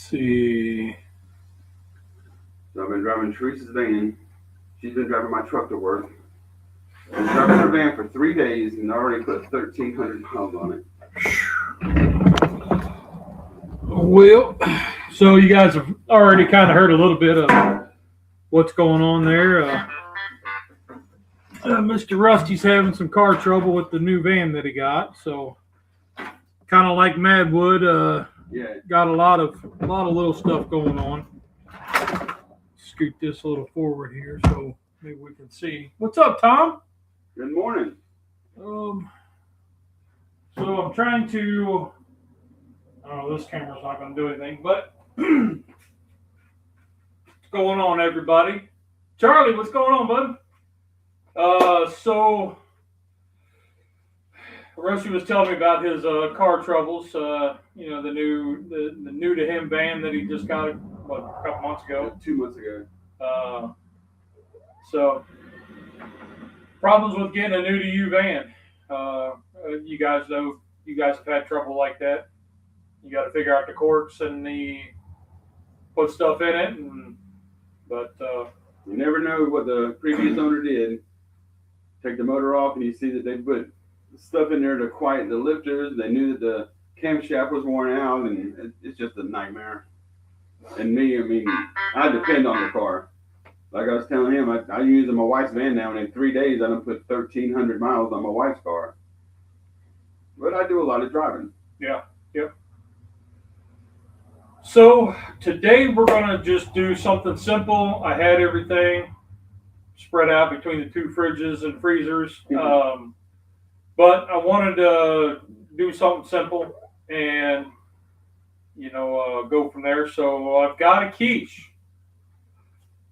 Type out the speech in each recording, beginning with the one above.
see. So I've been driving Teresa's van. She's been driving my truck to work. I've been driving her van for 3 days and already put 1,300 miles on it. Well, so you guys have already kind of heard a little bit of what's going on there. Mr. Rusty's having some car trouble with the new van that he got, so kind of like Madwood, got a lot of little stuff going on. Scoot this a little forward here so maybe we can see. What's up, Tom? Good morning. So I'm trying to. I don't know, this camera's not going to do anything, but what's going on, everybody? Charlie, what's going on, bud? So Rusty was telling me about his car troubles. The new to him van that he just got a couple months ago. 2 months ago. So problems with getting a new to you van. You guys know you guys have had trouble like that. You got to figure out the corks and put stuff in it, but you never know what the previous owner did. Take the motor off, and you see that they put stuff in there to quiet the lifters. They knew that the camshaft was worn out, and it's just a nightmare. And me, I depend on the car. Like I was telling him, I use my wife's van now, and in 3 days, I done put 1,300 miles on my wife's car. But I do a lot of driving. Yeah, yep. So today we're going to just do something simple. I had everything spread out between the two fridges and freezers. But I wanted to do something simple and, go from there. So I've got a quiche.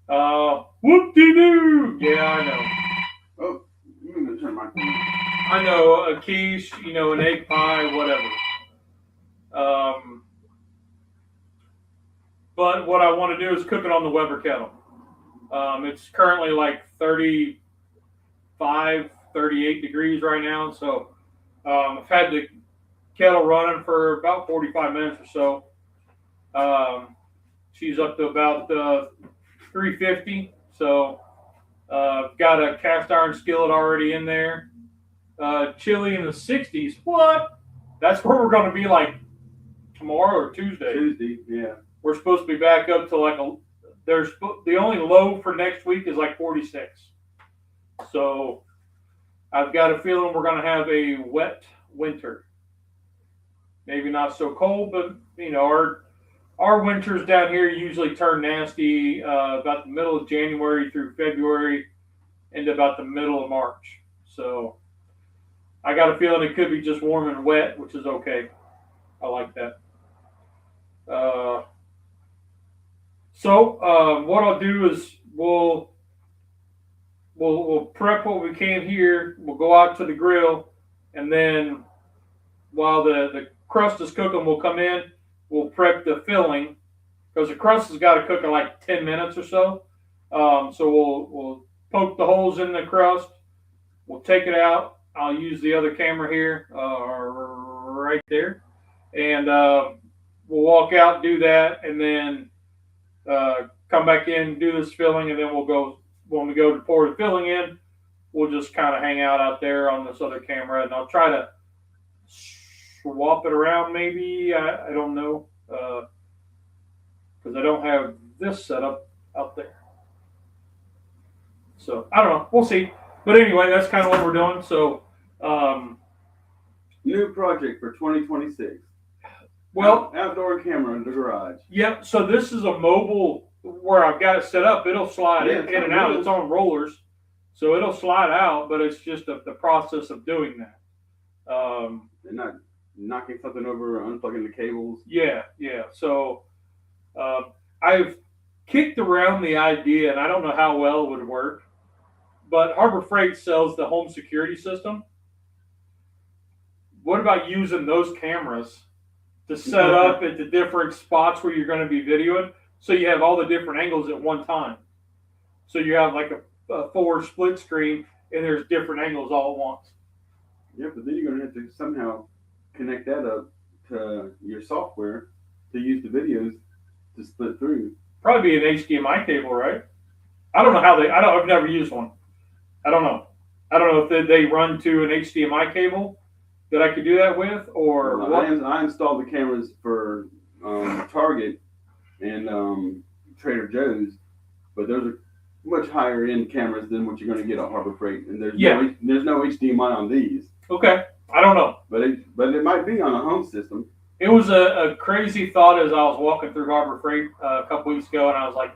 Whoop-de-doo! Yeah, I know. Oh, I'm going to turn my phone on. I know, a quiche, an egg pie, whatever. But what I want to do is cook it on the Weber kettle. It's currently like 35, 38 degrees right now. So I've had the kettle running for about 45 minutes or so. She's up to about 350. So I've got a cast iron skillet already in there. Chili in the 60s. What? That's where we're going to be like tomorrow or Tuesday. Tuesday, yeah. We're supposed to be back up to the only low for next week is like 46. So I've got a feeling we're going to have a wet winter. Maybe not so cold, but our winters down here usually turn nasty about the middle of January through February into about the middle of March. So I got a feeling it could be just warm and wet, which is okay. I like that. So what I'll do is we'll prep what we can here. We'll go out to the grill, and then while the crust is cooking, we'll come in. We'll prep the filling because the crust has got to cook in like 10 minutes or so. So we'll poke the holes in the crust. We'll take it out. I'll use the other camera here, right there, and we'll walk out, do that, and then come back in, do this filling, and then when we go to pour the filling in, we'll just kind of hang out there on this other camera, and I'll try to swap it around maybe. I don't know, because I don't have this set up out there. So I don't know. We'll see. But anyway, that's kind of what we're doing. So new project for 2026. Well, outdoor camera in the garage. Yep. So this is a mobile where I've got it set up. It'll slide in and out. It's on rollers, so it'll slide out. But it's just the process of doing that. They're not knocking something over or unplugging the cables. Yeah. So I've kicked around the idea, and I don't know how well it would work, but Harbor Freight sells the home security system. What about using those cameras to set up at the different spots where you're going to be videoing, so you have all the different angles at one time? So you have like a forward split screen, and there's different angles all at once. Yeah, but then you're going to have to somehow connect that up to your software to use the videos. to split through. Probably be an HDMI cable, right? I don't know how they. I've never used one. I don't know. I don't know if they run to an HDMI cable that I could do that with, or well, I installed the cameras for Target and Trader Joe's, but those are much higher end cameras than what you're going to get at Harbor Freight, and there's no HDMI on these. Okay, I don't know, but it might be on a home system. It was a crazy thought as I was walking through Harbor Freight a couple weeks ago, and I was like,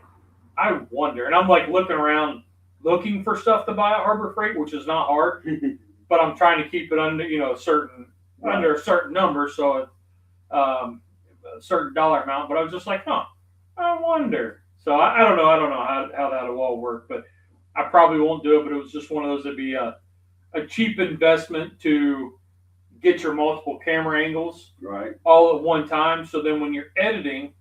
I wonder, and I'm like looking around, looking for stuff to buy at Harbor Freight, which is not hard, but I'm trying to keep it under under a certain number, so a certain dollar amount. But I was just like, I wonder. So I don't know how that will all work, but I probably won't do it. But it was just one of those that'd be a cheap investment to get your multiple camera angles right all at one time. So then when you're editing,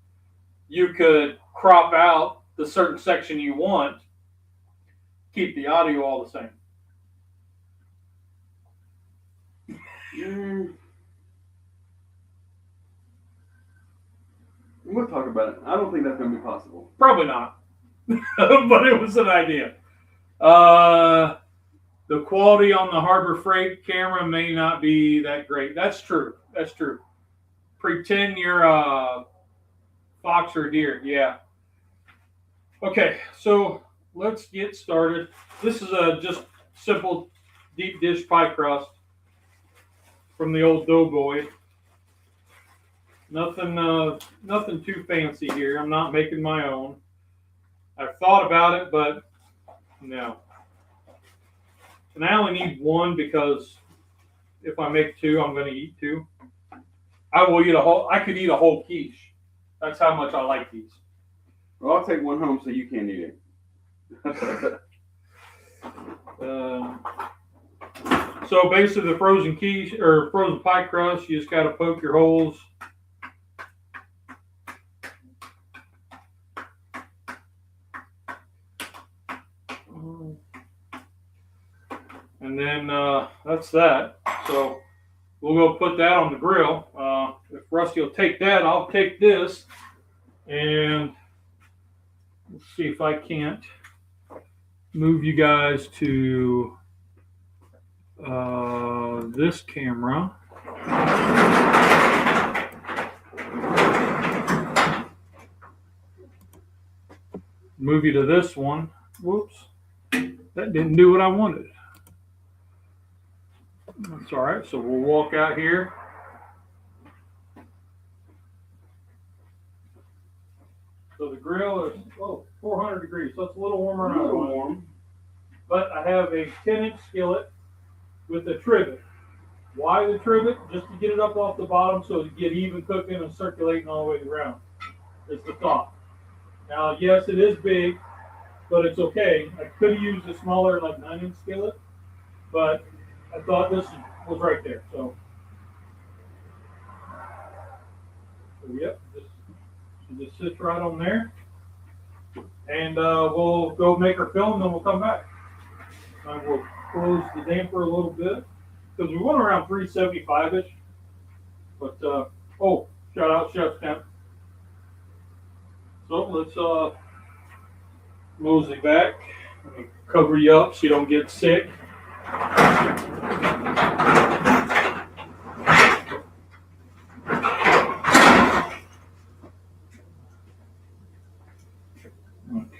you could crop out the certain section you want, keep the audio all the same. We'll talk about it. I don't think that's going to be possible. Probably not, but it was an idea. The quality on the Harbor Freight camera may not be that great. That's true. That's true. Pretend you're a fox or a deer. Yeah. Okay, so let's get started. This is a just simple deep dish pie crust from the old Doughboy. Nothing too fancy here. I'm not making my own. I've thought about it, but no. And I only need one because if I make two, I'm going to eat two. I could eat a whole quiche. That's how much I like these. Well, I'll take one home so you can't eat it. So basically, the frozen quiche or frozen pie crust, you just got to poke your holes. And then that's that. So we'll go put that on the grill. If Rusty will take that, I'll take this. And let's see if I can't move you guys to this camera. Move you to this one. Whoops. That didn't do what I wanted. That's all right. So we'll walk out here. So the grill is 400 degrees. So it's a little warmer. A little warm. But I have a 10-inch skillet with a trivet. Why the trivet? Just to get it up off the bottom so it get even cooking and circulating all the way around. It's the thought. Now, yes, it is big, but it's okay. I could have used a smaller, like 9-inch skillet, but I thought this was right there. So yep, just sits right on there. And we'll go make our film, and then we'll come back. And we'll close the damper a little bit because we went around 375-ish. But shout out Chefstemp. So let's mosey back. Let me cover you up so you don't get sick.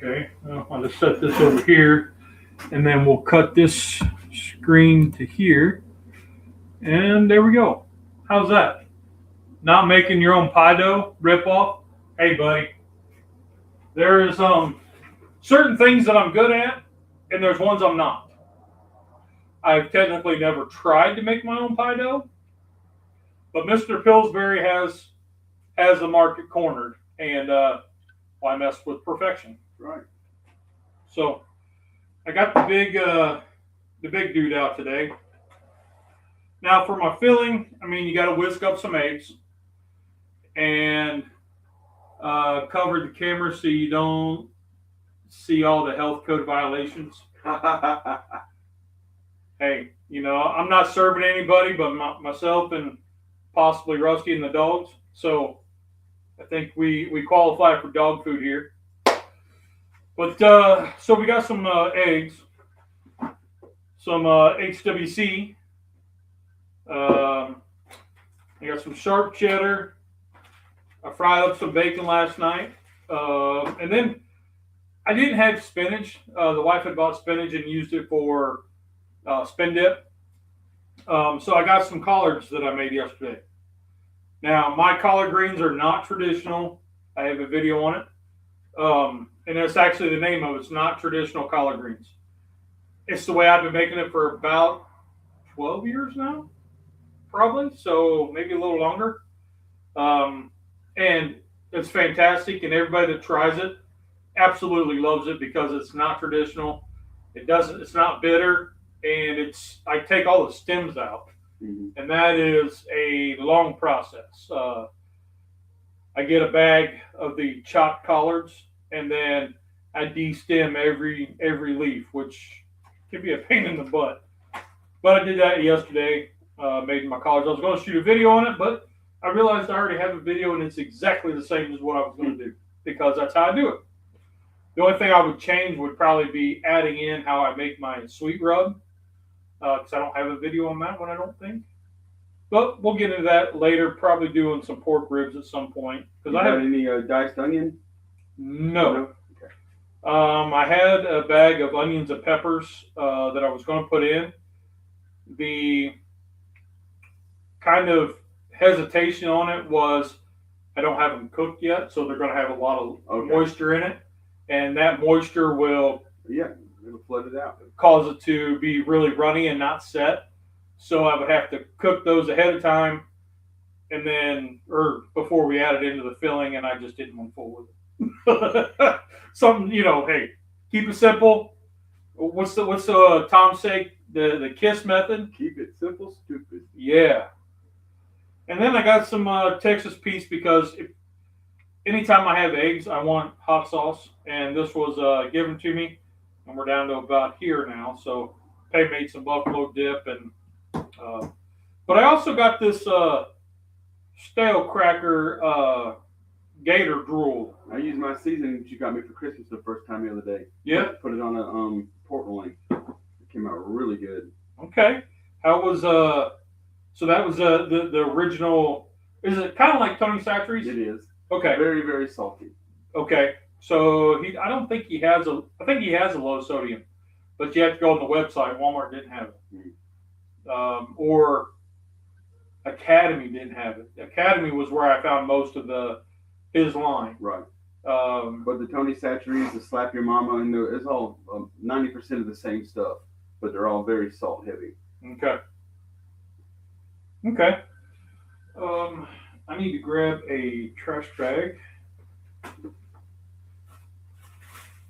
Okay, well, I'll just set this over here, and then we'll cut this screen to here, and there we go. How's that? Not making your own pie dough rip-off? Hey, buddy, there's certain things that I'm good at, and there's ones I'm not. I've technically never tried to make my own pie dough, but Mr. Pillsbury has the market cornered, and why mess with perfection? Right. So I got the big dude out today. Now for my filling, you got to whisk up some eggs and cover the camera so you don't see all the health code violations. Hey, I'm not serving anybody but myself and possibly Rusty and the dogs. So I think we qualify for dog food here. But so we got some eggs, some HWC. I got some sharp cheddar. I fried up some bacon last night, and then I didn't have spinach. The wife had bought spinach and used it for spin dip. So I got some collards that I made yesterday. Now, my collard greens are not traditional. I have a video on it. And that's actually the name of it. It's not traditional collard greens. It's the way I've been making it for about 12 years now, probably. So maybe a little longer. And it's fantastic. And everybody that tries it absolutely loves it because it's not traditional. It's not bitter. And I take all the stems out. Mm-hmm. And that is a long process. I get a bag of the chopped collards, and then I de-stem every leaf, which can be a pain in the butt. But I did that yesterday, made my collards. I was going to shoot a video on it, but I realized I already have a video, and it's exactly the same as what I was going to do, because that's how I do it. The only thing I would change would probably be adding in how I make my sweet rub, because I don't have a video on that one, I don't think. But we'll get into that later. Probably doing some pork ribs at some point. Because I have any diced onion? No. Okay. I had a bag of onions and peppers that I was going to put in. The kind of hesitation on it was I don't have them cooked yet, so they're going to have a lot of moisture in it, and that moisture will it'll flood it out, cause it to be really runny and not set. So I would have to cook those ahead of time, and then, or before we add it into the filling, and I just didn't want to fool with it. Something, hey, keep it simple. What's the Tom say? The KISS method? Keep it simple, stupid. Yeah. And then I got some Texas Peace because anytime I have eggs, I want hot sauce, and this was given to me, and we're down to about here now. So I made some buffalo dip and. But I also got this stale cracker gator drool. I used my seasoning that you got me for Christmas the first time the other day. Yeah. Put it on a pork loin. It came out really good. Okay. How was so that was the original? Is it kind of like Tony Chachere's? It is. Okay. Very, very salty. Okay. So I don't think he has I think he has a low sodium, but you have to go on the website. Walmart didn't have it. Mm-hmm. Or Academy didn't have it. Academy was where I found most of his line. Right. But the Tony Chachere's, the Slap Your Mama, and it's all 90% of the same stuff, but they're all very salt heavy. Okay. Okay. I need to grab a trash bag.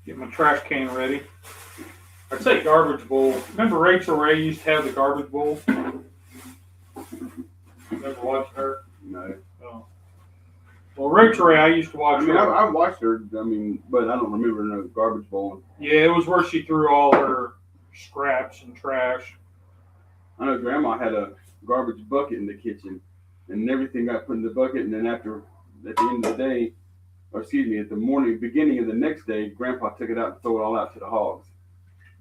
Get my trash can ready. I'd say garbage bowl. Remember Rachel Ray used to have the garbage bowl? Never watched her? No. Oh. Well, Rachel Ray, I used to watch her. I watched her, but I don't remember no garbage bowl. Yeah, it was where she threw all her scraps and trash. I know Grandma had a garbage bucket in the kitchen, and everything got put in the bucket, and then at the end of the day, at the beginning of the next day, Grandpa took it out and threw it all out to the hogs.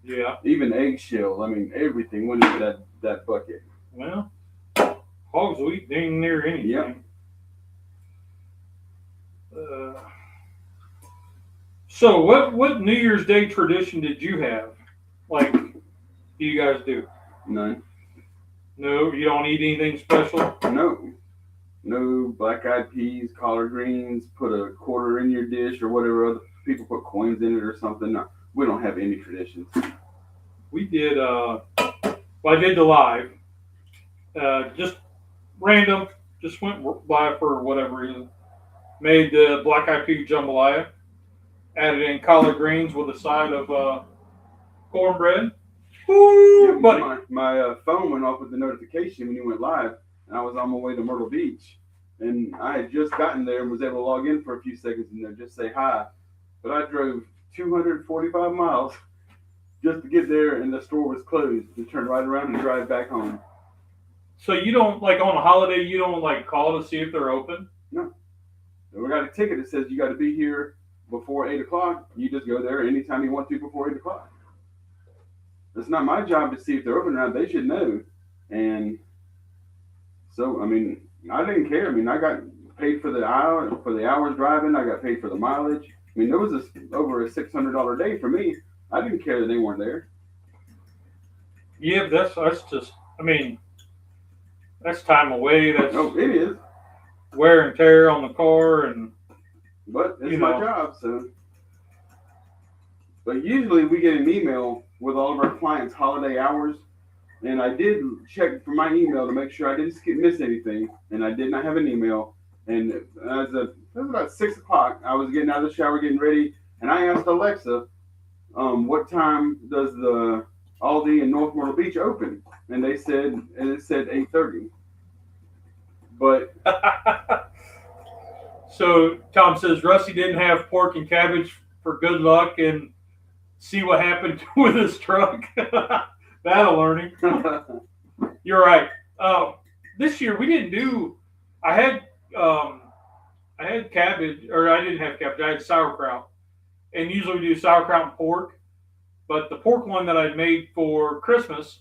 Yeah. Even eggshell. Everything went into that bucket. Well, hogs will eat dang near anything. Yep. So what New Year's Day tradition did you have? Like, do you guys do? None. No, you don't eat anything special? No black-eyed peas, collard greens, put a quarter in your dish or whatever. Other people put coins in it or something. No, we don't have any traditions. We did, I did the live. Just random. Just went by for whatever reason. Made the black-eyed pea jambalaya. Added in collard greens with a side of cornbread. Woo, yeah, buddy. My phone went off with the notification when you went live, and I was on my way to Myrtle Beach. And I had just gotten there and was able to log in for a few seconds and just say hi. But I drove 245 miles just to get there, and the store was closed. To turn right around and drive back home. So you don't, like on a holiday, you don't like call to see if they're open? No. We got a ticket that says you got to be here before 8 o'clock. You just go there anytime you want to before 8 o'clock. It's not my job to see if they're open or not. They should know. And so, I mean, I didn't care. I mean, I got paid for the hours driving. I got paid for the mileage. I mean, there was over a $600 day for me. I didn't care that they weren't there. Yeah, that's just, I mean, that's time away. That's it is wear and tear on the car, but it's my job. So, but usually we get an email with all of our clients' holiday hours, and I did check for my email to make sure I didn't miss anything, and I did not have an email. And it was about 6 o'clock. I was getting out of the shower, getting ready, and I asked Alexa, what time does the Aldi in North Myrtle Beach open? And it said 8:30. But so Tom says Rusty didn't have pork and cabbage for good luck, and see what happened with his truck. That'll learn him. You're right. This year we didn't do. I had cabbage, or I didn't have cabbage. I had sauerkraut, and usually we do sauerkraut and pork. But the pork one that I made for Christmas,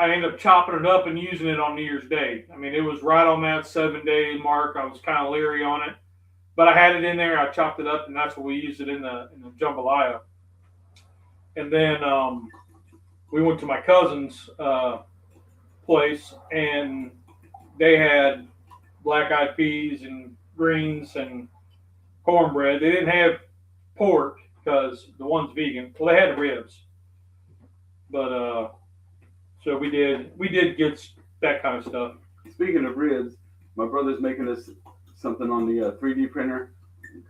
I ended up chopping it up and using it on New Year's Day. I mean, it was right on that 7-day mark. I was kind of leery on it, but I had it in there. I chopped it up, and that's what we used it in the jambalaya. And then we went to my cousin's place, and they had black-eyed peas and greens and cornbread. They didn't have pork because the one's vegan. Well, they had ribs, but so we did get that kind of stuff. Speaking of ribs, my brother's making us something on the 3D printer.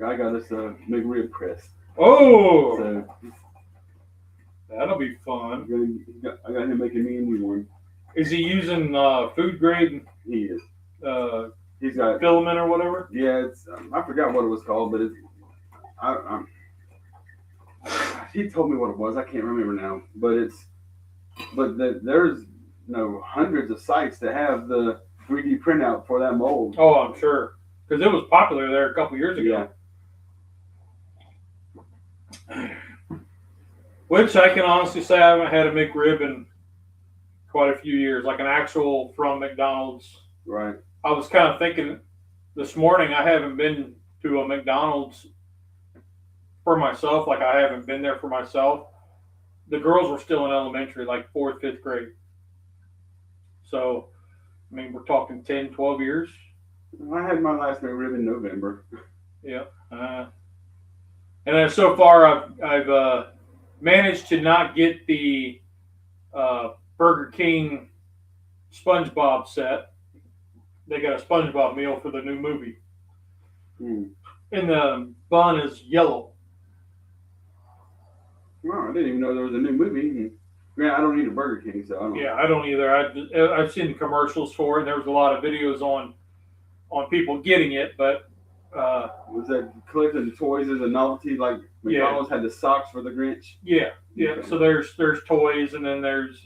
I got us a McRib press. Oh, so that'll be fun. I got him making me a new one. Is he using food grade? He is. He's got filament or whatever. Yeah, it's I forgot what it was called, but he told me what it was. I can't remember now, but there's hundreds of sites that have the 3D printout for that mold. Oh, I'm sure, because it was popular there a couple years ago. Yeah. Which I can honestly say I haven't had a McRib in quite a few years, like an actual from McDonald's. Right. I was kind of thinking this morning, I haven't been to a McDonald's for myself, like I haven't been there for myself. The girls were still in elementary, like 4th, 5th grade. So, I mean, we're talking 10, 12 years. I had my last McRib in November. Yeah. And then so far, I've managed to not get the Burger King SpongeBob set. They got a SpongeBob meal for the new movie. And the bun is yellow. Wow, I didn't even know there was a new movie. I don't eat a Burger King, so I don't. Yeah, I don't either. I've seen commercials for it. There was a lot of videos on people getting it, but was that collecting the toys as a novelty? Like McDonald's had the socks for the Grinch. Yeah. Okay. So there's toys, and then there's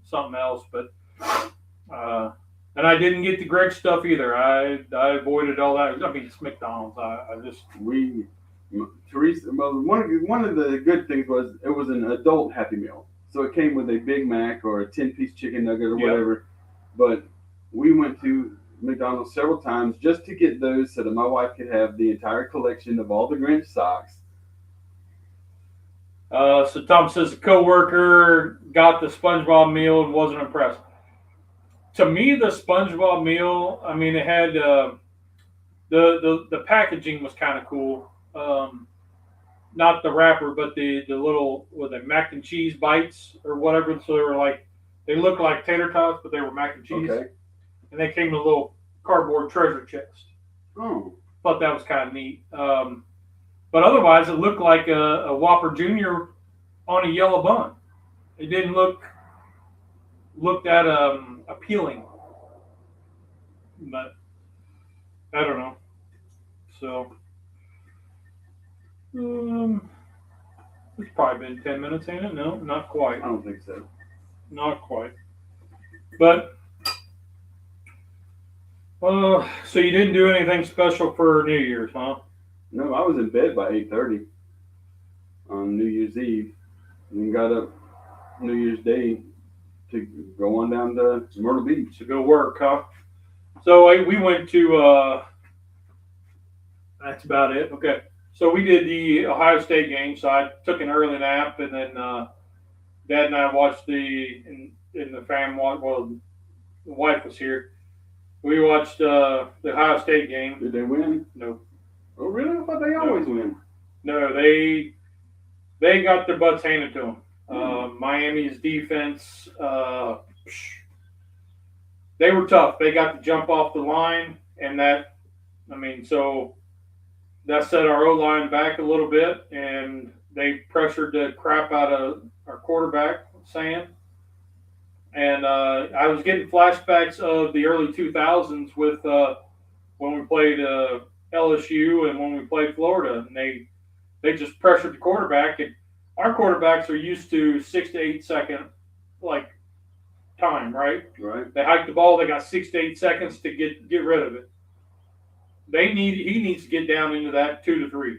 something else, but and I didn't get the Greg stuff either. I avoided all that. I mean, it's McDonald's. Teresa, well, one of the good things was it was an adult Happy Meal. So it came with a Big Mac or a 10-piece chicken nugget or whatever. But we went to McDonald's several times just to get those so that my wife could have the entire collection of all the Grinch socks. So Tom says a coworker got the SpongeBob meal and wasn't impressed. To me, the SpongeBob meal, I mean, it had the packaging was kind of cool. Not the wrapper, but the little mac and cheese bites or whatever. So they looked like tater tots, but they were mac and cheese. Okay. And they came in a little cardboard treasure chest. Oh. Thought that was kind of neat. But otherwise, it looked like a Whopper Jr. on a yellow bun. It didn't look that appealing. But I don't know. So it's probably been 10 minutes, ain't it? No, not quite. I don't think so. Not quite. But So you didn't do anything special for New Year's, huh? No, I was in bed by 8:30 on New Year's Eve, and then got up New Year's Day to go on down to Myrtle Beach. To go work, huh? So we went to. That's about it. Okay. So we did the Ohio State game. So I took an early nap, and then Dad and I watched in the family. Well, the wife was here. We watched the Ohio State game. Did they win? No. Oh, really? I thought they always win. No, they got their butts handed to them. Miami's defense, they were tough. They got to jump off the line, and so that set our O line back a little bit, and they pressured the crap out of our quarterback, Sam. And I was getting flashbacks of the early 2000s with when we played LSU and when we played Florida, and they just pressured the quarterback. And our quarterbacks are used to 6 to 8 second time, right? Right. They hike the ball. They got 6 to 8 seconds to get rid of it. He needs to get down into that 2 to 3.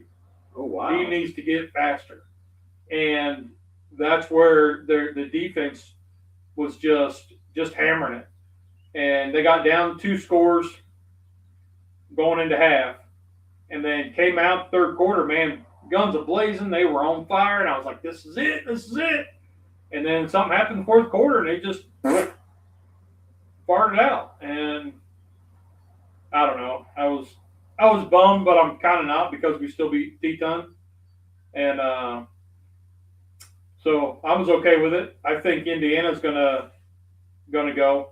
Oh wow. He needs to get faster, and that's where the defense was just hammering it, and they got down 2 scores going into half, and then came out third quarter, man, guns a-blazing. They were on fire, and I was like, this is it. And then something happened in the fourth quarter, and they just farted out. And I don't know. I was bummed, but I'm kind of not, because we still beat Teton. And so I was okay with it. I think Indiana's gonna go.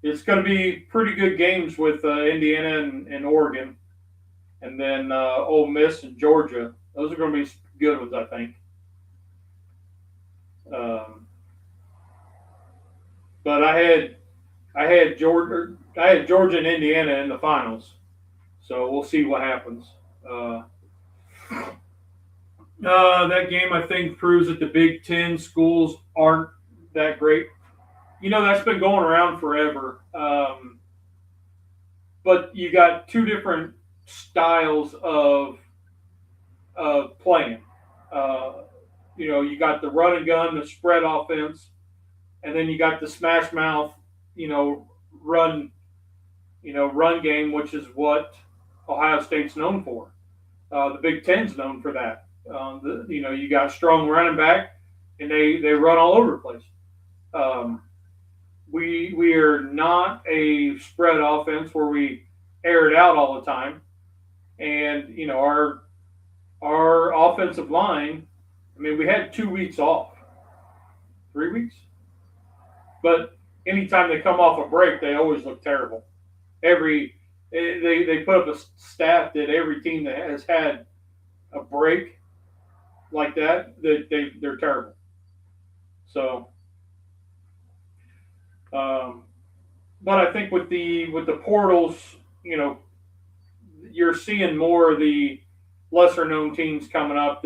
It's going to be pretty good games with Indiana and Oregon, and then Ole Miss and Georgia. Those are going to be good ones, I think. But I had Georgia and Indiana in the finals, so we'll see what happens. That game, I think, proves that the Big Ten schools aren't that great. That's been going around forever. But you got 2 different styles of playing. You got the run and gun, the spread offense, and then you got the smash mouth, run game, which is what Ohio State's known for. The Big Ten's known for that. You got a strong running back, and they run all over the place. We are not a spread offense where we air it out all the time, and our offensive line. I mean, we had 2 weeks off, 3 weeks, but anytime they come off a break, they always look terrible. They put up a stat that every team that has had a break like that, they're terrible. So. But I think with the portals, you're seeing more of the lesser known teams coming up.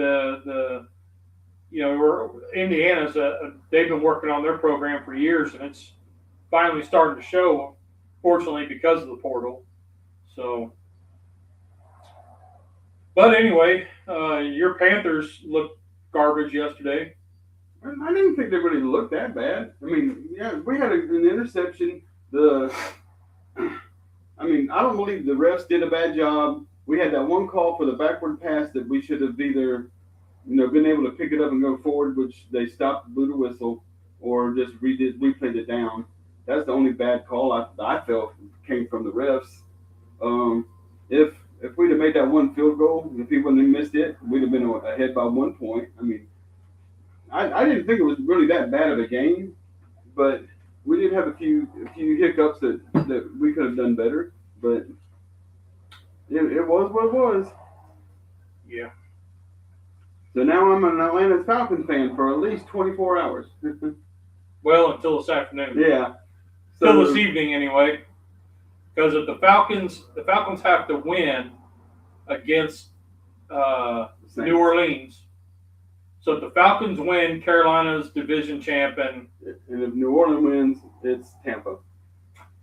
Indiana's they've been working on their program for years, and it's finally starting to show. Fortunately, because of the portal. So, but anyway, your Panthers looked garbage yesterday. I didn't think they really looked that bad. I mean, yeah, we had an interception. I don't believe the refs did a bad job. We had that one call for the backward pass that we should have either, been able to pick it up and go forward, which they stopped, blew the whistle, or just replayed it down. That's the only bad call I felt came from the refs. If we'd have made that one field goal, if he wouldn't have missed it, we'd have been ahead by 1 point. I mean, I didn't think it was really that bad of a game, but we did have a few hiccups that we could have done better. But it was what it was. Yeah. So now I'm an Atlanta Falcons fan for at least 24 hours. Well, until this afternoon. Yeah. Till this evening, anyway. Because if the Falcons have to win against New Orleans. So if the Falcons win, Carolina's division champion. And if New Orleans wins, it's Tampa.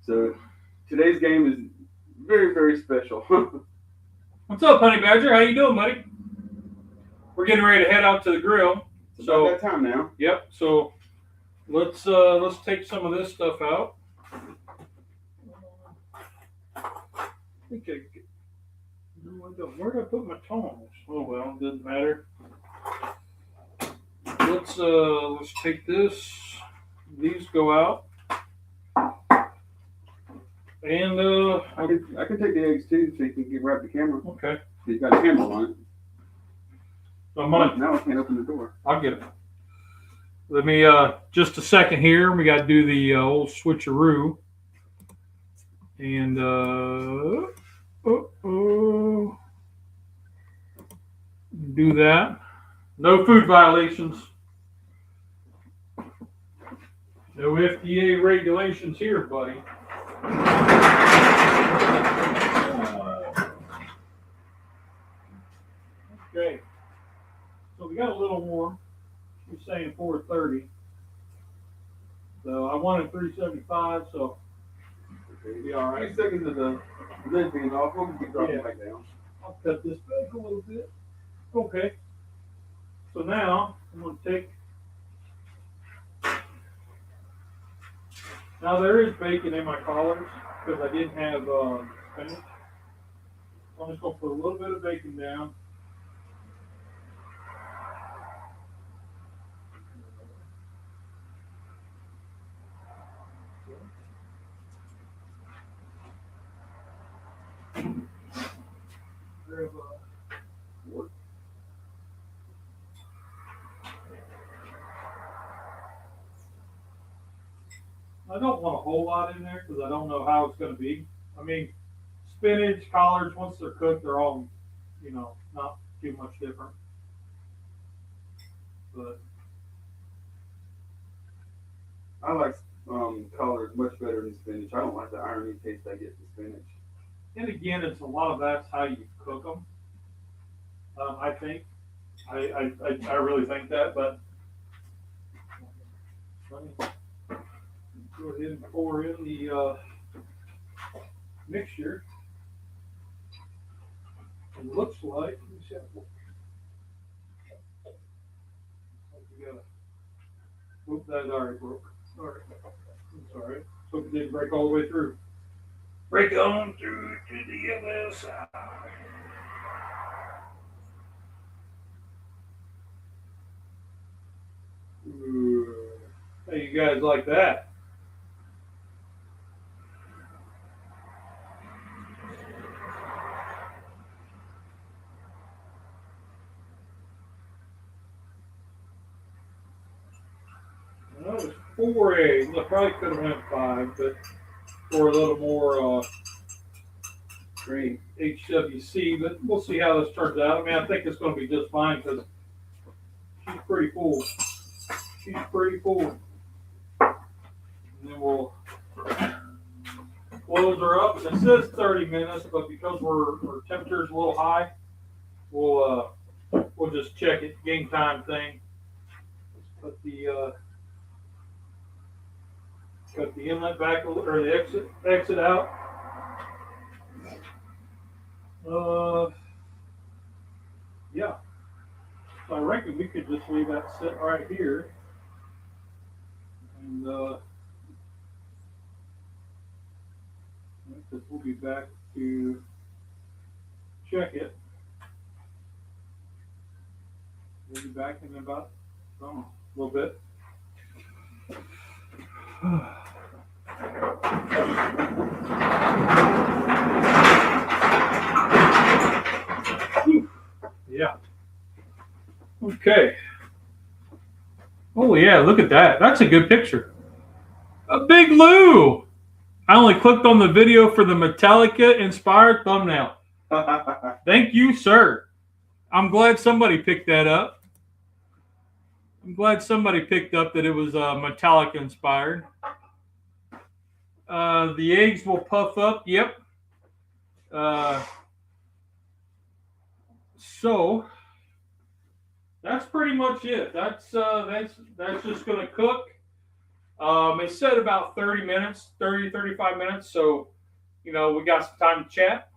So today's game is very, very special. What's up, Honey Badger? How you doing, buddy? We're getting ready to head out to the grill. It's about that time now. Yep. So let's take some of this stuff out. No, I don't. Where did I put my tongs? Oh well, doesn't matter. Let's take this. These go out. And I can take the eggs too, so you can grab the camera. Okay. You've got a handle on it. Now I can't open the door. I'll get it. Let me just a second here. We got to do the old switcheroo. And do that. No food violations. No FDA regulations here, buddy. Okay. So we got a little more. We're saying 430. So I wanted 375, so it'll be all right. A few seconds of the lid being off. We'll keep dropping back down. I'll cut this back a little bit. Okay. So now I'm going to take. Now there is bacon in my collars because I didn't have spinach. So I'm just going to put a little bit of bacon down. Grab a fork. I don't want a whole lot in there because I don't know how it's going to be. I mean, spinach, collards, once they're cooked, they're all, not too much different. But I like collards much better than spinach. I don't like the irony taste I get from spinach. and again, it's a lot of that's how you cook them. I think. I really think that, but let me go ahead and pour in the mixture. It looks like, let me see how it looks. You gotta, whoop, that already broke. Alright, I'm sorry. Hope it didn't break all the way through. Break on through to the other side. Ooh. How you guys like that? Well, it was 4 eggs. I probably could have went 5, but for a little more green HWC. But we'll see how this turns out. I mean, I think it's going to be just fine because she's pretty full. She's pretty full. And then we'll close her up. It says 30 minutes, but because our temperature's a little high, we'll just check it. Game time thing. Let's cut the inlet back or the exit out. Yeah. So I reckon we could just leave that sit right here. And because we'll be back to check it. We'll be back in about a little bit. Yeah. Okay. Oh yeah, look at that. That's a good picture. A big Lou. I only clicked on the video for the Metallica inspired thumbnail. Thank you, sir. I'm glad somebody picked that up. I'm glad somebody picked up that it was Metallica inspired. The eggs will puff up. Yep. So that's pretty much it. That's just going to cook. It said about 30 minutes, 30, 35 minutes. So we got some time to chat.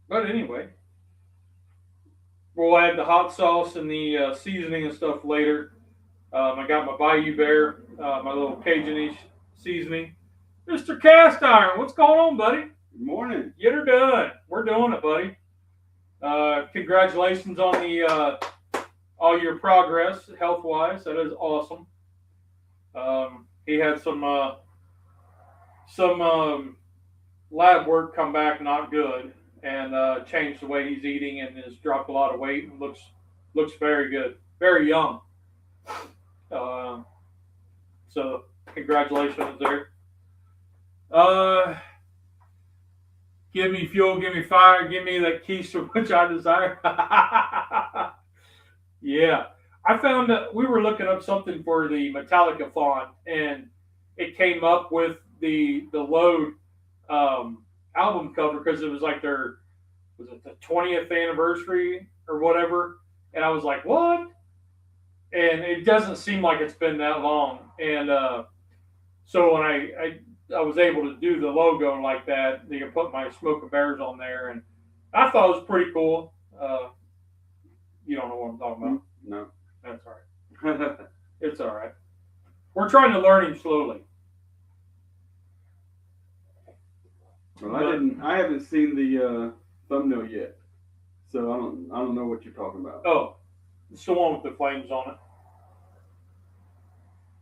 But anyway, we'll add the hot sauce and the seasoning and stuff later. I got my Bayou Bear, my little Cajun seasoning. Mr. Cast Iron, what's going on, buddy? Good morning. Get her done. We're doing it, buddy. Congratulations on the all your progress health-wise. That is awesome. He had some lab work come back not good, and changed the way he's eating, and has dropped a lot of weight and looks very good, very young. So congratulations there. Give me fuel, give me fire, give me that quiche which I desire. Yeah. I found that we were looking up something for the Metallica font, and it came up with the Load album cover, because it was like the 20th anniversary or whatever, and I was like, what? And it doesn't seem like it's been that long, and so when I was able to do the logo like that, you can put my Smoking Bears on there, and I thought it was pretty cool. You don't know what I'm talking about? No. That's all right. It's all right. We're trying to learn him slowly. Well, I haven't seen the thumbnail yet, so I don't know what you're talking about. Oh, it's the one with the flames on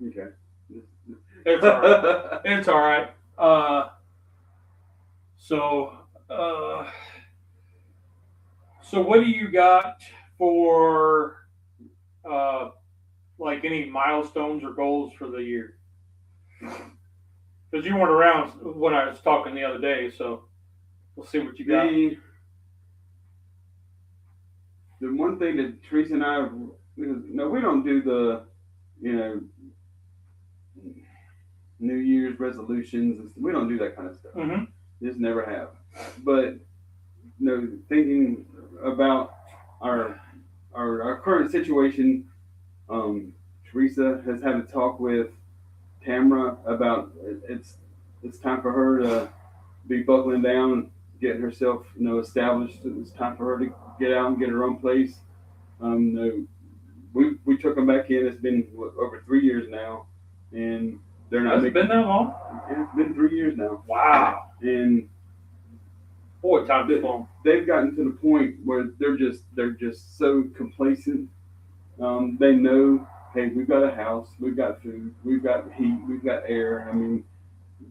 it. Okay. It's all right. It's all right. So what do you got for like any milestones or goals for the year? Because you weren't around when I was talking the other day, so we'll see what you got. The one thing that Teresa and I, no, we don't do the, New Year's resolutions. We don't do that kind of stuff. Mm-hmm. Just never have. But thinking about our current situation, Teresa has had a talk with Tamara about it's time for her to be buckling down, getting herself established. It's time for her to get out and get her own place. We took them back in. It's been over 3 years now, and they're not. Has it been that long? Yeah, it's been 3 years now. Wow. And boy, time is long. They've gotten to the point where they're just so complacent. They know, hey, we've got a house, we've got food, we've got heat, we've got air. I mean,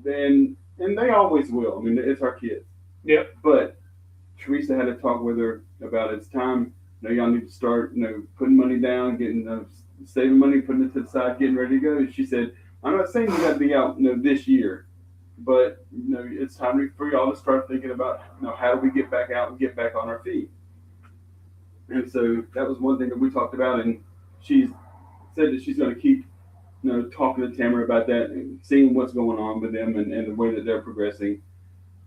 and they always will. I mean, it's our kids. Yep. But Teresa had a talk with her about it's time. Y'all need to start, putting money down, getting saving money, putting it to the side, getting ready to go. She said, I'm not saying you got to be out, this year, but it's time for y'all to start thinking about, how do we get back out and get back on our feet. And so that was one thing that we talked about, and she's said that she's going to keep, talking to Tamara about that and seeing what's going on with them and the way that they're progressing.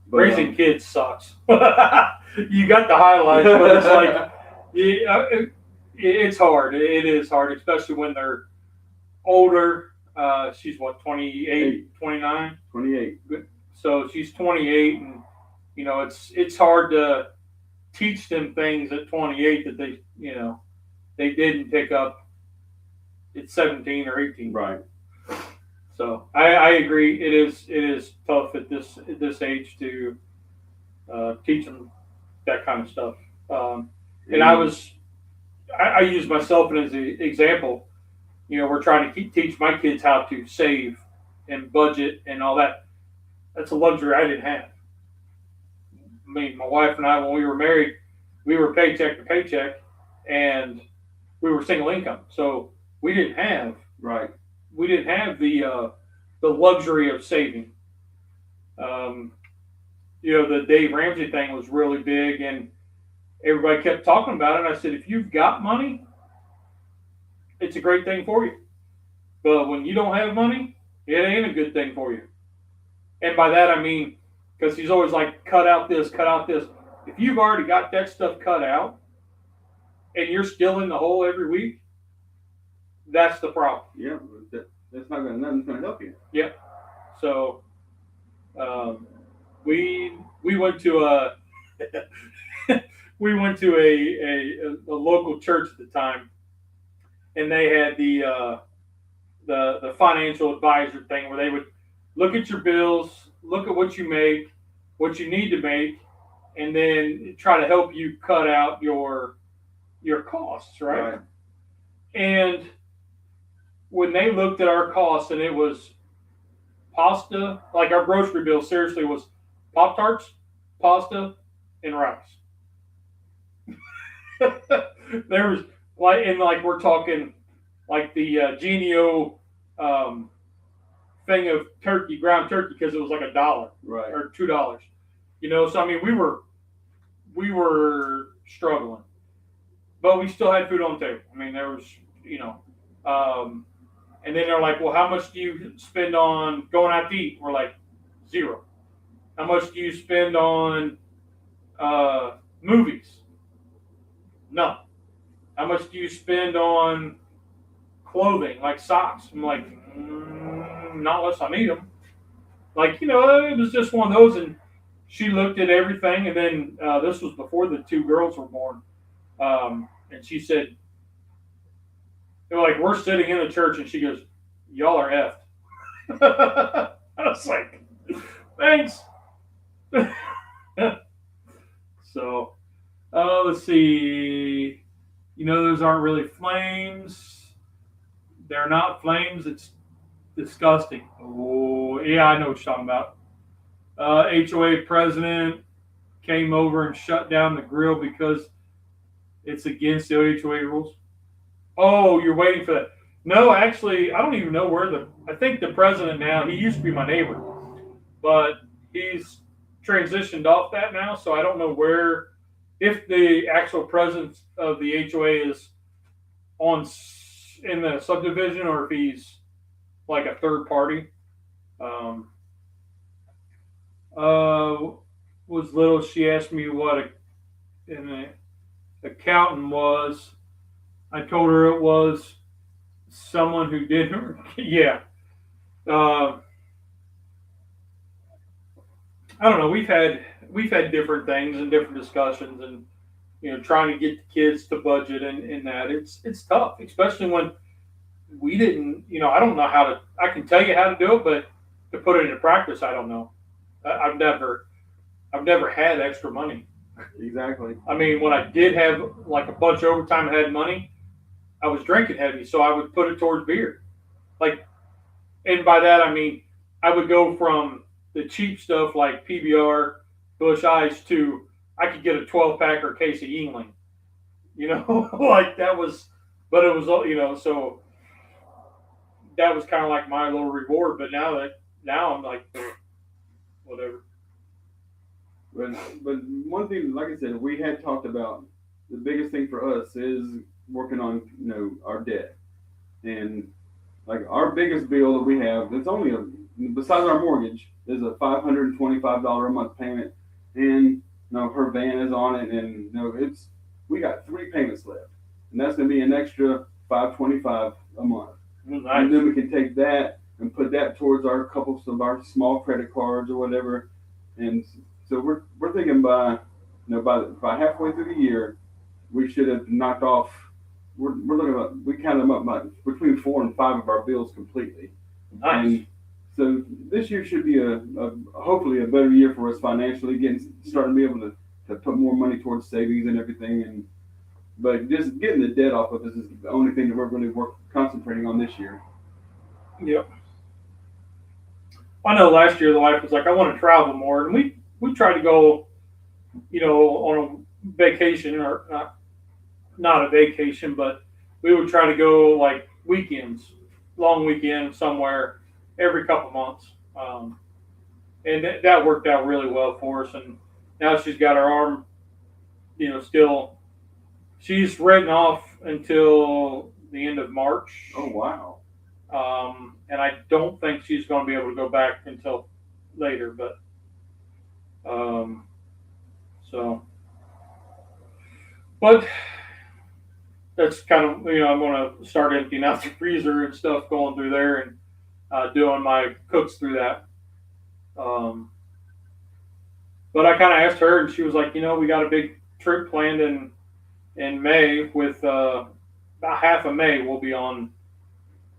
But, raising kids sucks. You got the highlights, but it's like, it's hard. It is hard, especially when they're older. She's what, 28, 29? 28. So she's 28, and it's hard to teach them things at 28 that they didn't pick up at 17 or 18. Right. So I agree. It is tough at this age to teach them that kind of stuff. And I use myself as an example. We're trying to teach my kids how to save and budget and all that. That's a luxury I didn't have. I mean, my wife and I, when we were married, we were paycheck to paycheck, and we were single income. So we didn't have the luxury of saving. The Dave Ramsey thing was really big, and everybody kept talking about it. And I said, if you've got money, it's a great thing for you. But when you don't have money, it ain't a good thing for you. And by that I mean, because he's always like, cut out this, cut out this. If you've already got that stuff cut out and you're still in the hole every week, that's the problem. Yeah, nothing's gonna help you. Yeah. So we went to a we went to a local church at the time, and they had the financial advisor thing where they would look at your bills, look at what you make, what you need to make, and then try to help you cut out your costs, right? And when they looked at our costs, and it was pasta, like our grocery bill seriously was Pop-Tarts, pasta, and rice. There was like we're talking like the Genio thing of turkey, ground turkey, because it was like $1 or $2. So I mean we were struggling, but we still had food on the table. I mean there was and then they're like, well, how much do you spend on going out to eat? We're like, 0. How much do you spend on movies? No. How much do you spend on clothing, like socks? I'm like, not unless I need them. Like, it was just one of those. And she looked at everything. And then this was before the 2 girls were born. And she said, we're sitting in the church, and she goes, y'all are effed. I was like, thanks. So, let's see. Those aren't really flames. They're not flames. It's disgusting. Oh, yeah, I know what you're talking about. HOA president came over and shut down the grill because it's against the HOA rules. Oh, you're waiting for that. No, actually, I don't even know I think the president now, he used to be my neighbor, but he's transitioned off that now, so I don't know if the actual president of the HOA is in the subdivision or if he's like a third party. Was little, she asked me what an accountant was. I told her it was someone who didn't. Yeah. I don't know. We've had different things and different discussions, and trying to get the kids to budget and that it's tough, especially when we didn't. I don't know how to. I can tell you how to do it, but to put it into practice, I don't know. I've never had extra money. Exactly. I mean, when I did have like a bunch of overtime and had money, I was drinking heavy, so I would put it towards beer. And by that I mean I would go from the cheap stuff like PBR, Busch Ice to I could get a 12-pack or a case of Yingling. Like that was, but it was so that was kind of like my little reward. But now I'm like, whatever. But one thing, like I said, we had talked about the biggest thing for us is working on our debt, and like our biggest bill that we have that's only besides our mortgage is a $525 a month payment, and her van is on it, and we got 3 payments left, and that's going to be an extra $525 a month. Nice. And then we can take that and put that towards our couple of our small credit cards or whatever, and so we're thinking by halfway through the year we should have knocked off. We're looking about, we count them up between 4 and 5 of our bills completely. Nice. And so this year should be hopefully a better year for us financially, starting to be able to put more money towards savings and everything. But just getting the debt off of us is the only thing that we're going to concentrating on this year. Yep. I know last year the wife was like, I want to travel more, and we tried to go, on a vacation, or not a vacation, but we would try to go like weekends, long weekend somewhere every couple months. And that worked out really well for us. And now she's got her arm, still, she's written off until the end of March. Oh, wow. And I don't think she's going to be able to go back until later, but, but that's kind of, I'm going to start emptying out the freezer and stuff going through there. And doing my cooks through that. But I kind of asked her, and she was like, we got a big trip planned in May with about half of May we'll be on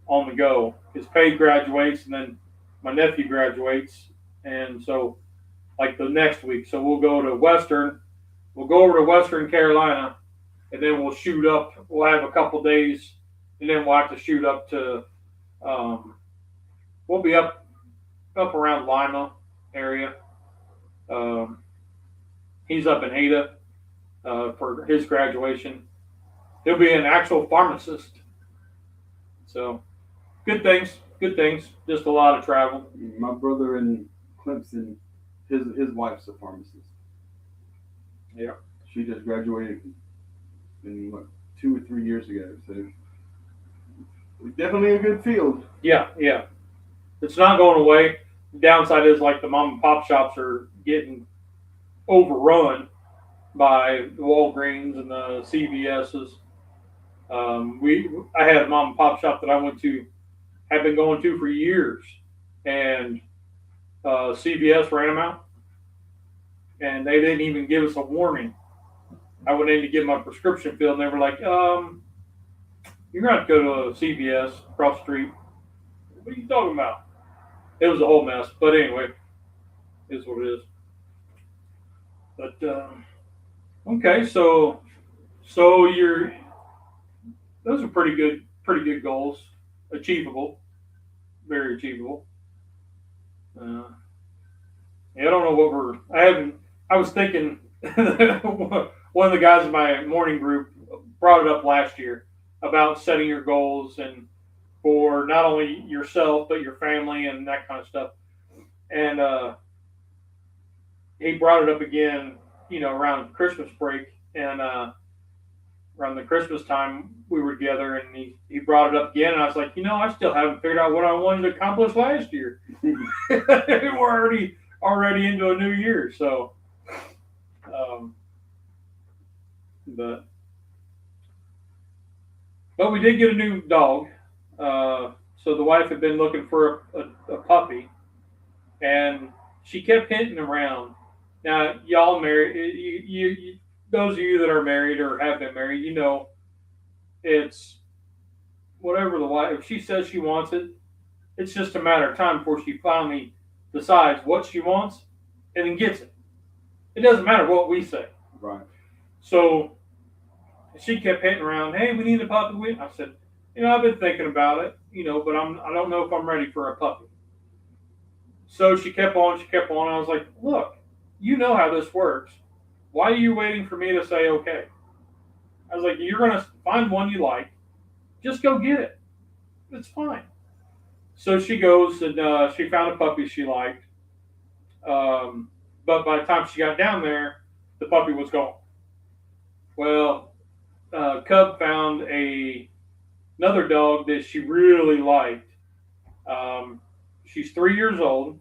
the go. His paid graduates, and then my nephew graduates, and so like the next week. So we'll go over to Western Carolina, and then we'll shoot up. We'll have a couple days, and then we'll have to shoot up to. We'll be up around Lima area. He's up in Ada for his graduation. He'll be an actual pharmacist. So good things. Just a lot of travel. My brother in Clemson, his wife's a pharmacist. Yeah. She just graduated 2 or 3 years ago. So definitely a good field. Yeah. It's not going away. The downside is like the mom and pop shops are getting overrun by the Walgreens and the CVS's. I had a mom and pop shop that I had been going to for years, and CVS ran them out, and they didn't even give us a warning. I went in to get my prescription filled, and they were like, "You're going to have to go to CVS across the street." What are you talking about? It was a whole mess, but anyway, it is what it is. But okay, so those are pretty good goals, achievable, very achievable. Yeah, I don't know I was thinking one of the guys in my morning group brought it up last year about setting your goals and for not only yourself but your family and that kind of stuff. And he brought it up again, around Christmas break, and around the Christmas time we were together, and he brought it up again, and I was like, I still haven't figured out what I wanted to accomplish last year. We're already into a new year, so but we did get a new dog. So the wife had been looking for a puppy, and she kept hinting around. Now, y'all married, you those of you that are married or have been married, it's whatever the wife, if she says she wants it, it's just a matter of time before she finally decides what she wants and then gets it. It doesn't matter what we say. Right. So she kept hitting around, "Hey, we need a puppy." I said, I've been thinking about it, but I don't know if I'm ready for a puppy. So she kept on. I was like, "Look, you know how this works. Why are you waiting for me to say okay?" I was like, "You're going to find one you like. Just go get it. It's fine." So she goes and she found a puppy she liked. But by the time she got down there, the puppy was gone. Well, Cub found another dog that she really liked. She's 3 years old.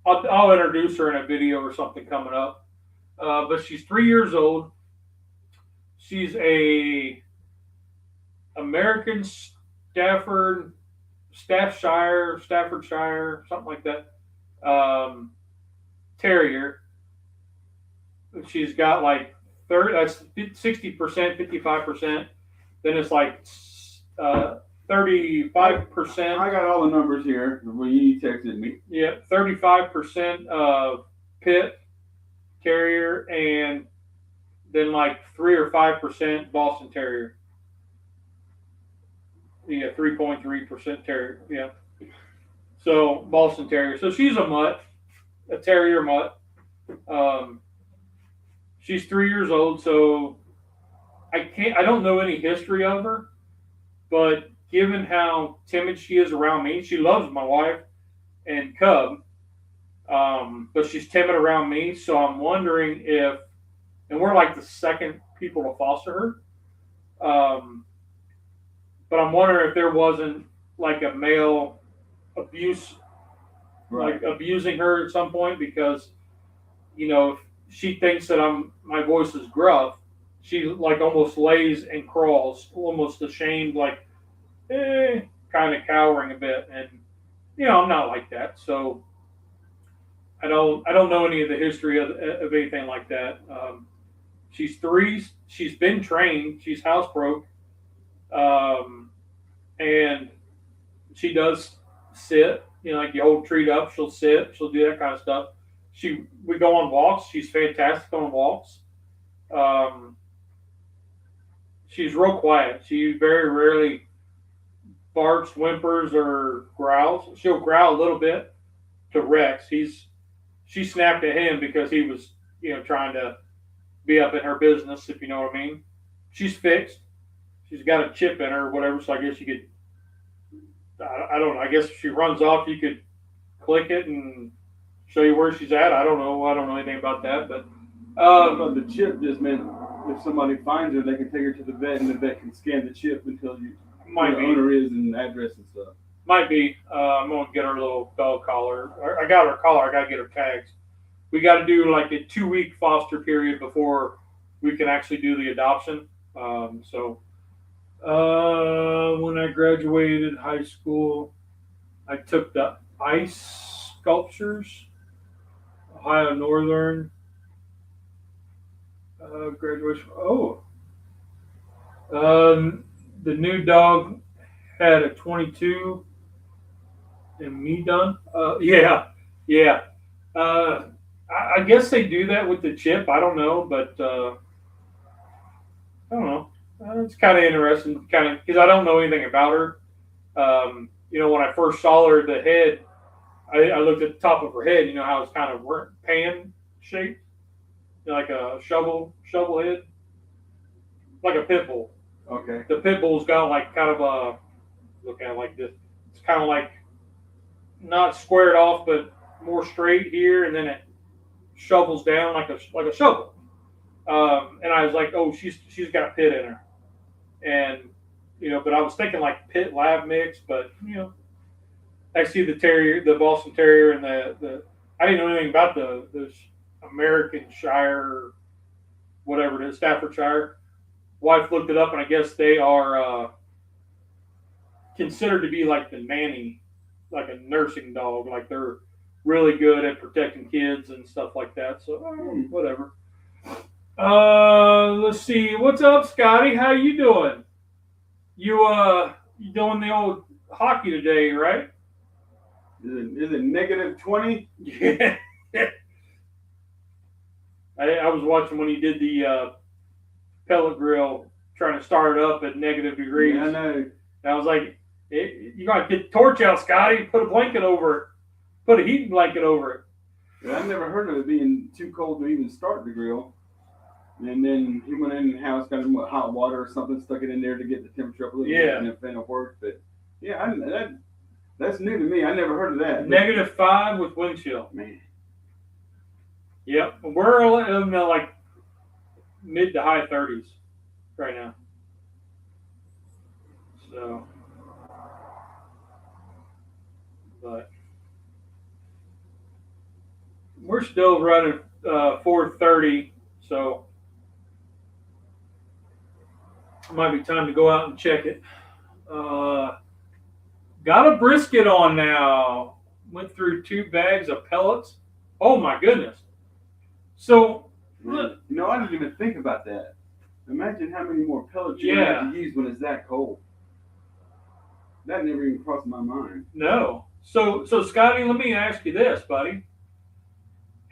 I'll introduce her in a video or something coming up. But she's 3 years old. She's a American Staffordshire, something like that, terrier. She's got like 60%, 55%. Then it's like 35%. I got all the numbers here when you texted me. Yeah, 35% of Pit Terrier, and then like 3 or 5% Boston Terrier. Yeah, 3.3% Terrier. Yeah. So Boston Terrier. So she's a terrier mutt. She's 3 years old, so I don't know any history of her, but given how timid she is around me, she loves my wife and Cub, but she's timid around me, so I'm wondering if, and we're like the second people to foster her, but I'm wondering if there wasn't like a male abuse, right, like abusing her at some point, because, if she thinks that my voice is gruff, she like almost lays and crawls, almost ashamed, like, kind of cowering a bit. And I'm not like that. So I don't know any of the history of anything like that. She's 3. She's been trained. She's housebroke, and she does sit. Like you hold a treat up, she'll sit. She'll do that kind of stuff. We go on walks. She's fantastic on walks. Um, she's real quiet. She very rarely barks, whimpers, or growls. She'll growl a little bit to Rex. She snapped at him because he was trying to be up in her business, if you know what I mean. She's fixed. She's got a chip in her or whatever, so I guess you could. I don't know. I guess if she runs off, you could click it and show you where she's at. I don't know. I don't know anything about that, but But the chip just meant if somebody finds her, they can take her to the vet, and the vet can scan the chip and tell you who the owner is and address and stuff. Might be. I'm gonna get her little dog collar. I got her collar. I gotta get her tags. We got to do like a 2-week foster period before we can actually do the adoption. When I graduated high school, I took the ice sculptures, Ohio Northern graduation. The new dog had a 22 and me done. Yeah. I guess they do that with the chip. I don't know, but I don't know. It's kind of interesting, because I don't know anything about her. When I first saw her, the head, I looked at the top of her head. You know how it's kind of pan shaped, like a shovel head, like a pit bull. Okay. The pit bull's got like kind of a look at it like this. It's kind of like not squared off, but more straight here, and then it shovels down like a shovel. And I was like, oh, she's got pit in her, and but I was thinking like pit lab mix, but I see the terrier, the Boston Terrier, and the I didn't know anything about the American Shire, whatever it is, Staffordshire. Wife looked it up, and I guess they are considered to be like the nanny, like a nursing dog. Like they're really good at protecting kids and stuff like that. So whatever. Let's see. What's up, Scotty? How you doing? You doing the old hockey today, right? Is it negative 20? Yeah. I was watching when he did the pellet grill, trying to start it up at negative degrees. Yeah, I know. And I was like, you got to get the torch out, Scotty. Put a blanket over it. Put a heating blanket over it. Yeah, I've never heard of it being too cold to even start the grill. And then he went in the house, got him hot water or something, stuck it in there to get the temperature up a little bit, and then it worked. But yeah, that's new to me. I never heard of that. -5 with wind chill. Man. Yep, we're in the like mid to high 30s right now. So, but we're still running 4:30, so it might be time to go out and check it. Got a brisket on now. Went through 2 bags of pellets. Oh my goodness. So, look. I didn't even think about that. Imagine how many more pellets you have to use when it's that cold. That never even crossed my mind. No. So Scotty, let me ask you this, buddy.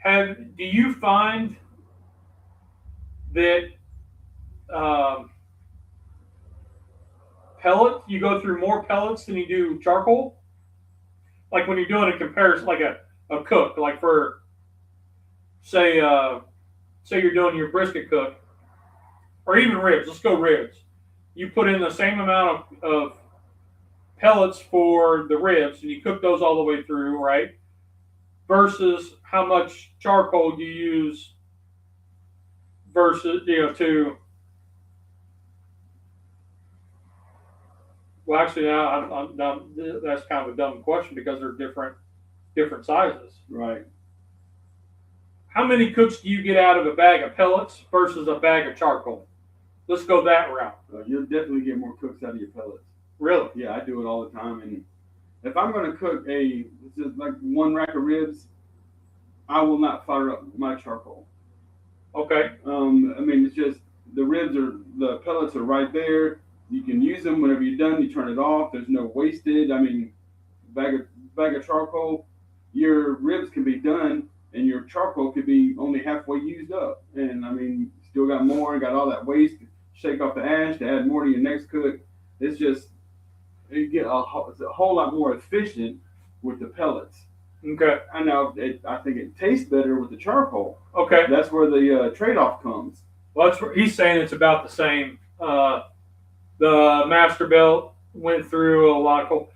Do you find that you go through more pellets than you do charcoal? Like when you're doing a comparison, like a cook, like for say you're doing your brisket cook, or even ribs. Let's go ribs. You put in the same amount of pellets for the ribs, and you cook those all the way through, right? Versus how much charcoal you use versus to. Well, actually, I'm that's kind of a dumb question because they're different sizes. Right. How many cooks do you get out of a bag of pellets versus a bag of charcoal? Let's go that route. You'll definitely get more cooks out of your pellets. Really? Yeah, I do it all the time, and if I'm going to cook just like one rack of ribs, I will not fire up my charcoal. Okay. I mean, it's just the pellets are right there. You can use them whenever you're done. You turn it off. There's no wasted. I mean, bag of charcoal, your ribs can be done, and your charcoal could be only halfway used up. And I mean, still got more. Got all that waste. Shake off the ash to add more to your next cook. It's just you get it's a whole lot more efficient with the pellets. Okay. I know. I think it tastes better with the charcoal. Okay. That's where the trade-off comes. Well, he's saying it's about the same. The Masterbuilt went through a lot of coal.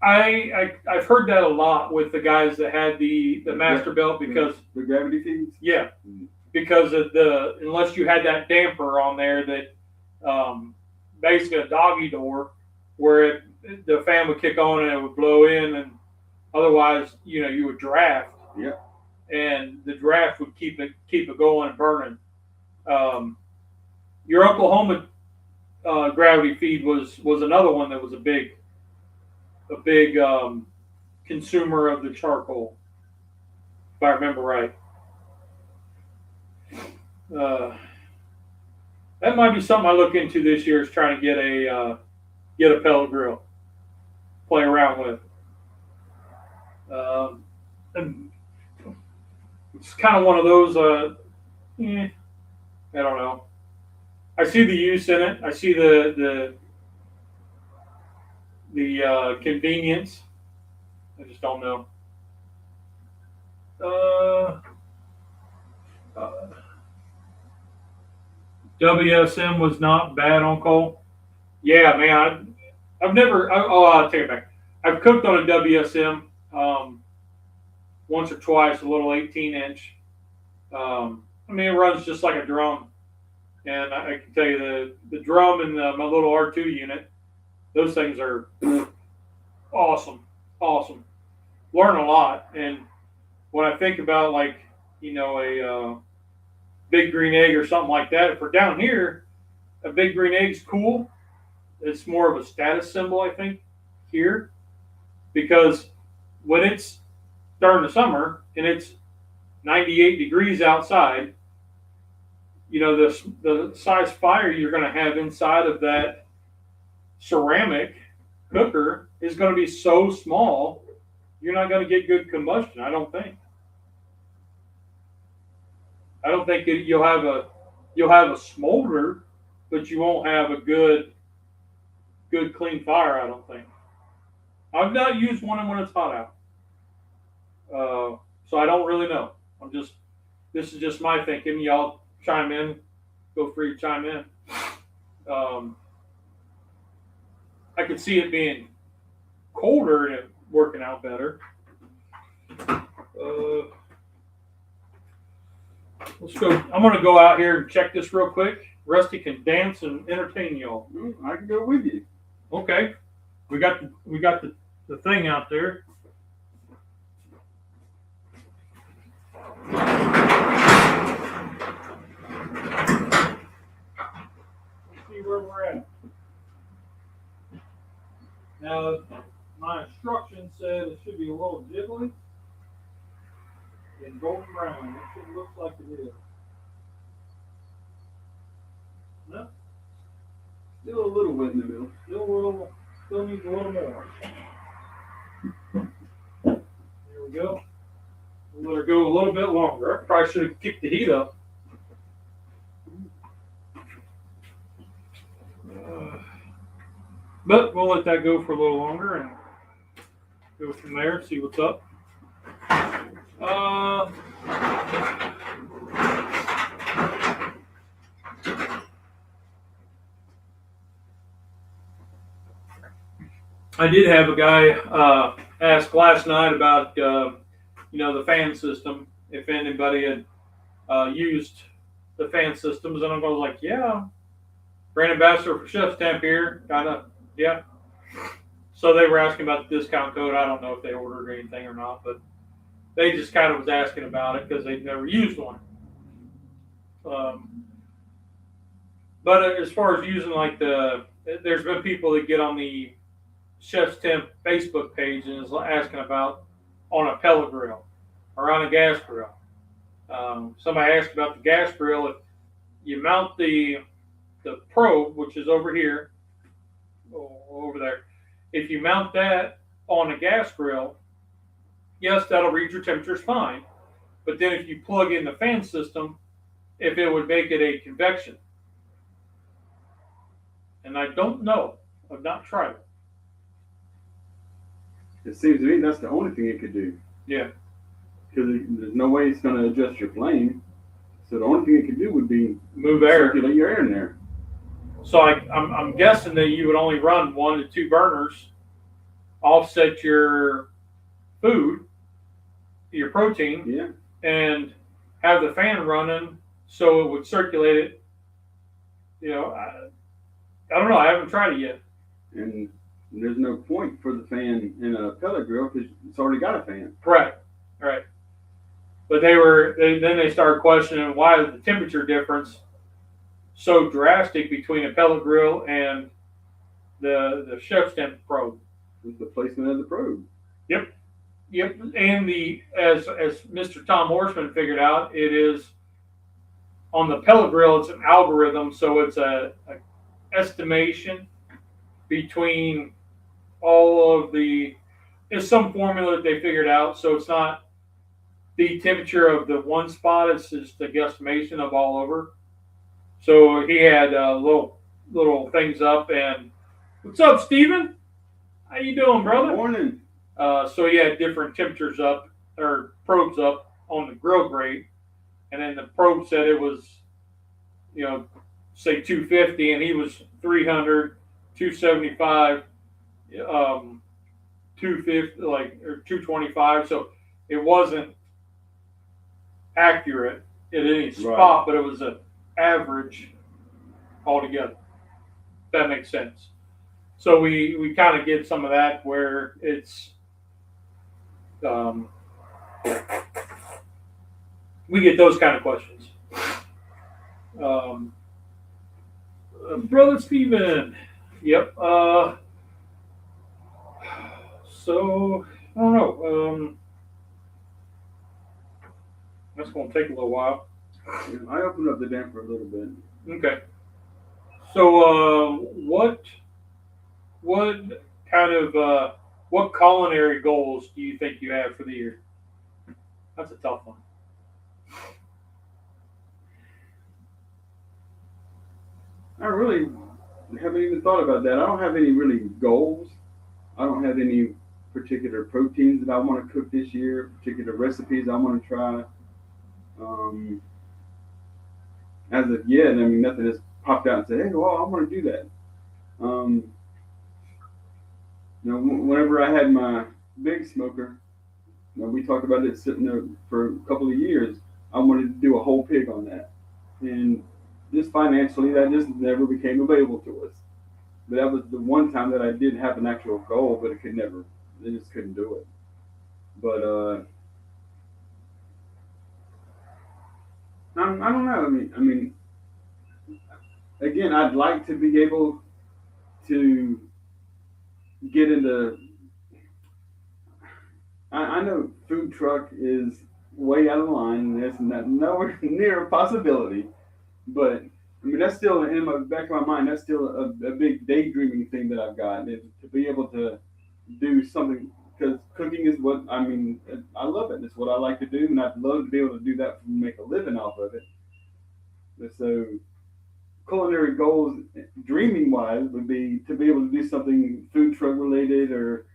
I've heard that a lot with the guys that had the Masterbuilt because the gravity feeds. Yeah, because of unless you had that damper on there that basically a doggy door where the fan would kick on and it would blow in, and otherwise you would draft. Yeah. And the draft would keep it going and burning. Your Oklahoma gravity feed was another one that was a big consumer of the charcoal, if I remember right. That might be something I look into this year, is trying to get a pellet grill, play around with. And it's kind of one of those. I don't know. I see the use in it. I see the convenience. I just don't know. WSM was not bad on coal. Yeah, man. I'll take it back. I've cooked on a WSM once or twice, a little 18-inch. I mean, it runs just like a drum. And I can tell you the drum and my little R2 unit, those things are awesome. Learn a lot. And when I think about a big green egg or something like that, if we're down here, a big green egg's cool. It's more of a status symbol, I think, here. Because when it's during the summer and it's 98 degrees outside, the size fire you're going to have inside of that ceramic cooker is going to be so small, you're not going to get good combustion, I don't think. I don't think you'll have a smolder, but you won't have a good clean fire, I don't think. I've not used one when it's hot out. So I don't really know. This is just my thinking. Y'all chime in. Feel free to chime in. I could see it being colder and it working out better. Let's go. I'm going to go out here and check this real quick. Rusty can dance and entertain y'all. I can go with you. Okay. We got the thing out there. See where we're at. Now, my instructions said it should be a little jiggly and golden brown. It should look like it is. No, Still a little wet in the middle. Still needs a little more. There we go. We'll let her go a little bit longer. I probably should have kicked the heat up. But we'll let that go for a little longer and go from there, see what's up. I did have a guy ask last night about the fan system, if anybody had used the fan systems, and I was like, yeah, brand ambassador for Chefstemp here, kind of, yeah. So they were asking about the discount code. I don't know if they ordered anything or not, but they just kind of was asking about it because they've never used one. But as far as using there's been people that get on the Chefstemp Facebook page and is asking about on a pellet grill or on a gas grill. Somebody asked about the gas grill. If you mount the probe, which is over here, over there, if you mount that on a gas grill, yes, that'll read your temperatures fine. But then if you plug in the fan system, if it would make it a convection. And I don't know. I've not tried it. It seems to me that's the only thing it could do. Yeah. Because there's no way it's going to adjust your flame. So the only thing it could do would be move air, circulate your air in there. So I'm guessing that you would only run 1 to 2 burners, offset your food, your protein, yeah, and have the fan running so it would circulate it. You know, I don't know. I haven't tried it yet. And there's no point for the fan in a pellet grill because it's already got a fan. Right. But then they started questioning why is the temperature difference so drastic between a pellet grill and the Chefstemp probe. It's the placement of the probe. Yep. And as Mr. Tom Horseman figured out, it is on the pellet grill. It's an algorithm, so it's a estimation between all of the. It's some formula that they figured out, so it's not the temperature of the one spot. It's just the guesstimation of all over. So he had little things up, and what's up, Steven? How you doing, brother? Good morning. So he had different temperatures up, or probes up on the grill grate, and then the probe said it was, say 250, and he was 300, 275, 250, or 225. So it wasn't accurate at any spot, but it was an average altogether. That makes sense. So we kind of get some of that where it's we get those kind of questions. Brother Steven. Yep. So I don't know. That's going to take a little while. I opened up the damper a little bit. Okay. So what kind of what culinary goals do you think you have for the year? That's a tough one. I really haven't even thought about that. I don't have any really goals. I don't have any particular proteins that I want to cook this year, particular recipes I want to try. As of yet, I mean, nothing has popped out and said, hey, well, I want to do that. Whenever I had my big smoker, we talked about it sitting there for a couple of years. I wanted to do a whole pig on that. And just financially, that just never became available to us. But that was the one time that I did have an actual goal, but they just couldn't do it. But I don't know. I mean, again, I'd like to be able to get into. I know food truck is way out of line. That's nowhere near a possibility. But I mean, that's still in the back of my mind. That's still a big daydreaming thing that I've got, is to be able to do something. Because cooking is what I mean. I love it. It's what I like to do, and I'd love to be able to do that and make a living off of it. But so, culinary goals, dreaming wise, would be to be able to do something food truck related, or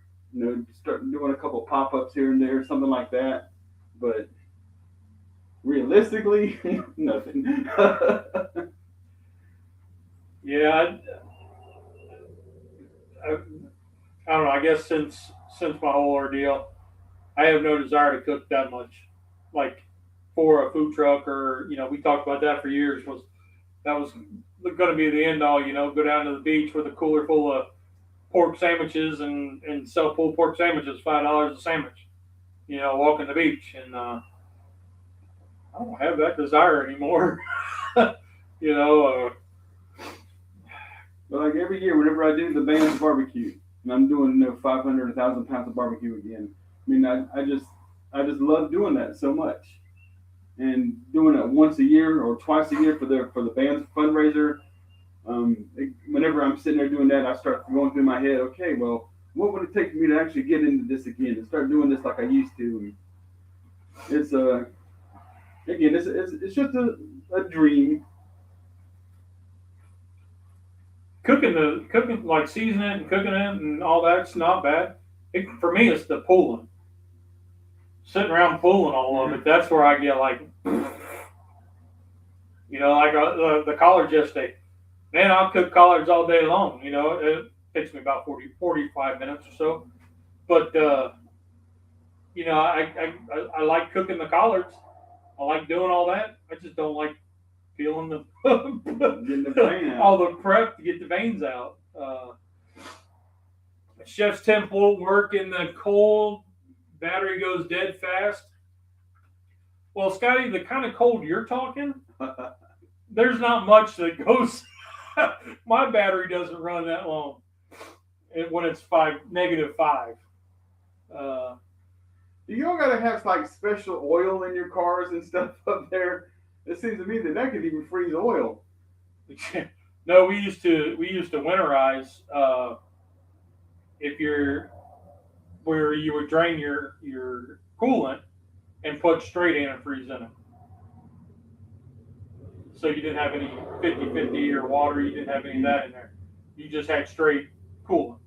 start doing a couple pop ups here and there, something like that. But realistically, nothing. Yeah, I don't know. I guess since my whole ordeal, I have no desire to cook that much, like for a food truck, or we talked about that for years. That was going to be the end all. Go down to the beach with a cooler full of pork sandwiches and sell pulled pork sandwiches, $5 a sandwich. Walking the beach, and I don't have that desire anymore. But like every year, whenever I do the band's barbecue, and I'm doing 500, 1,000 pounds of barbecue again. I mean, I just love doing that so much, and doing it once a year or twice a year for the band's fundraiser. Whenever I'm sitting there doing that, I start going through my head. Okay, well, what would it take for me to actually get into this again and start doing this like I used to? And it's again, it's just a dream. Cooking like seasoning it and cooking it and all that's not bad. For me, it's the pulling, sitting around pulling all of it. That's where I get like, like the collards yesterday. Man, I'll cook collards all day long. It takes me about 45 minutes or so. But I like cooking the collards. I like doing all that. I just don't like feeling Getting the vein out. all the prep to get the veins out. Chefstemp won't work in the cold. Battery goes dead fast. Well, Scotty, the kind of cold you're talking, there's not much that goes. My battery doesn't run that long when it's -5. You all gotta have like special oil in your cars and stuff up there. It seems to me that could even freeze oil. No, we used to winterize. Where you would drain your coolant and put straight antifreeze in it. So you didn't have any 50-50 or water. You didn't have any of that in there. You just had straight coolant.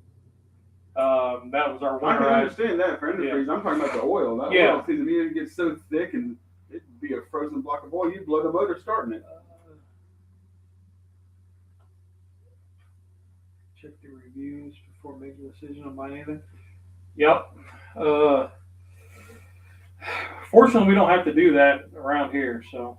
That was our winterized. I can understand that for antifreeze. Yeah. I'm talking about the oil. That oil seems to me it gets so thick and it'd be a frozen block of oil. You'd blow the motor starting it. Check the reviews before making a decision on buying anything. Yep. Fortunately, we don't have to do that around here. So,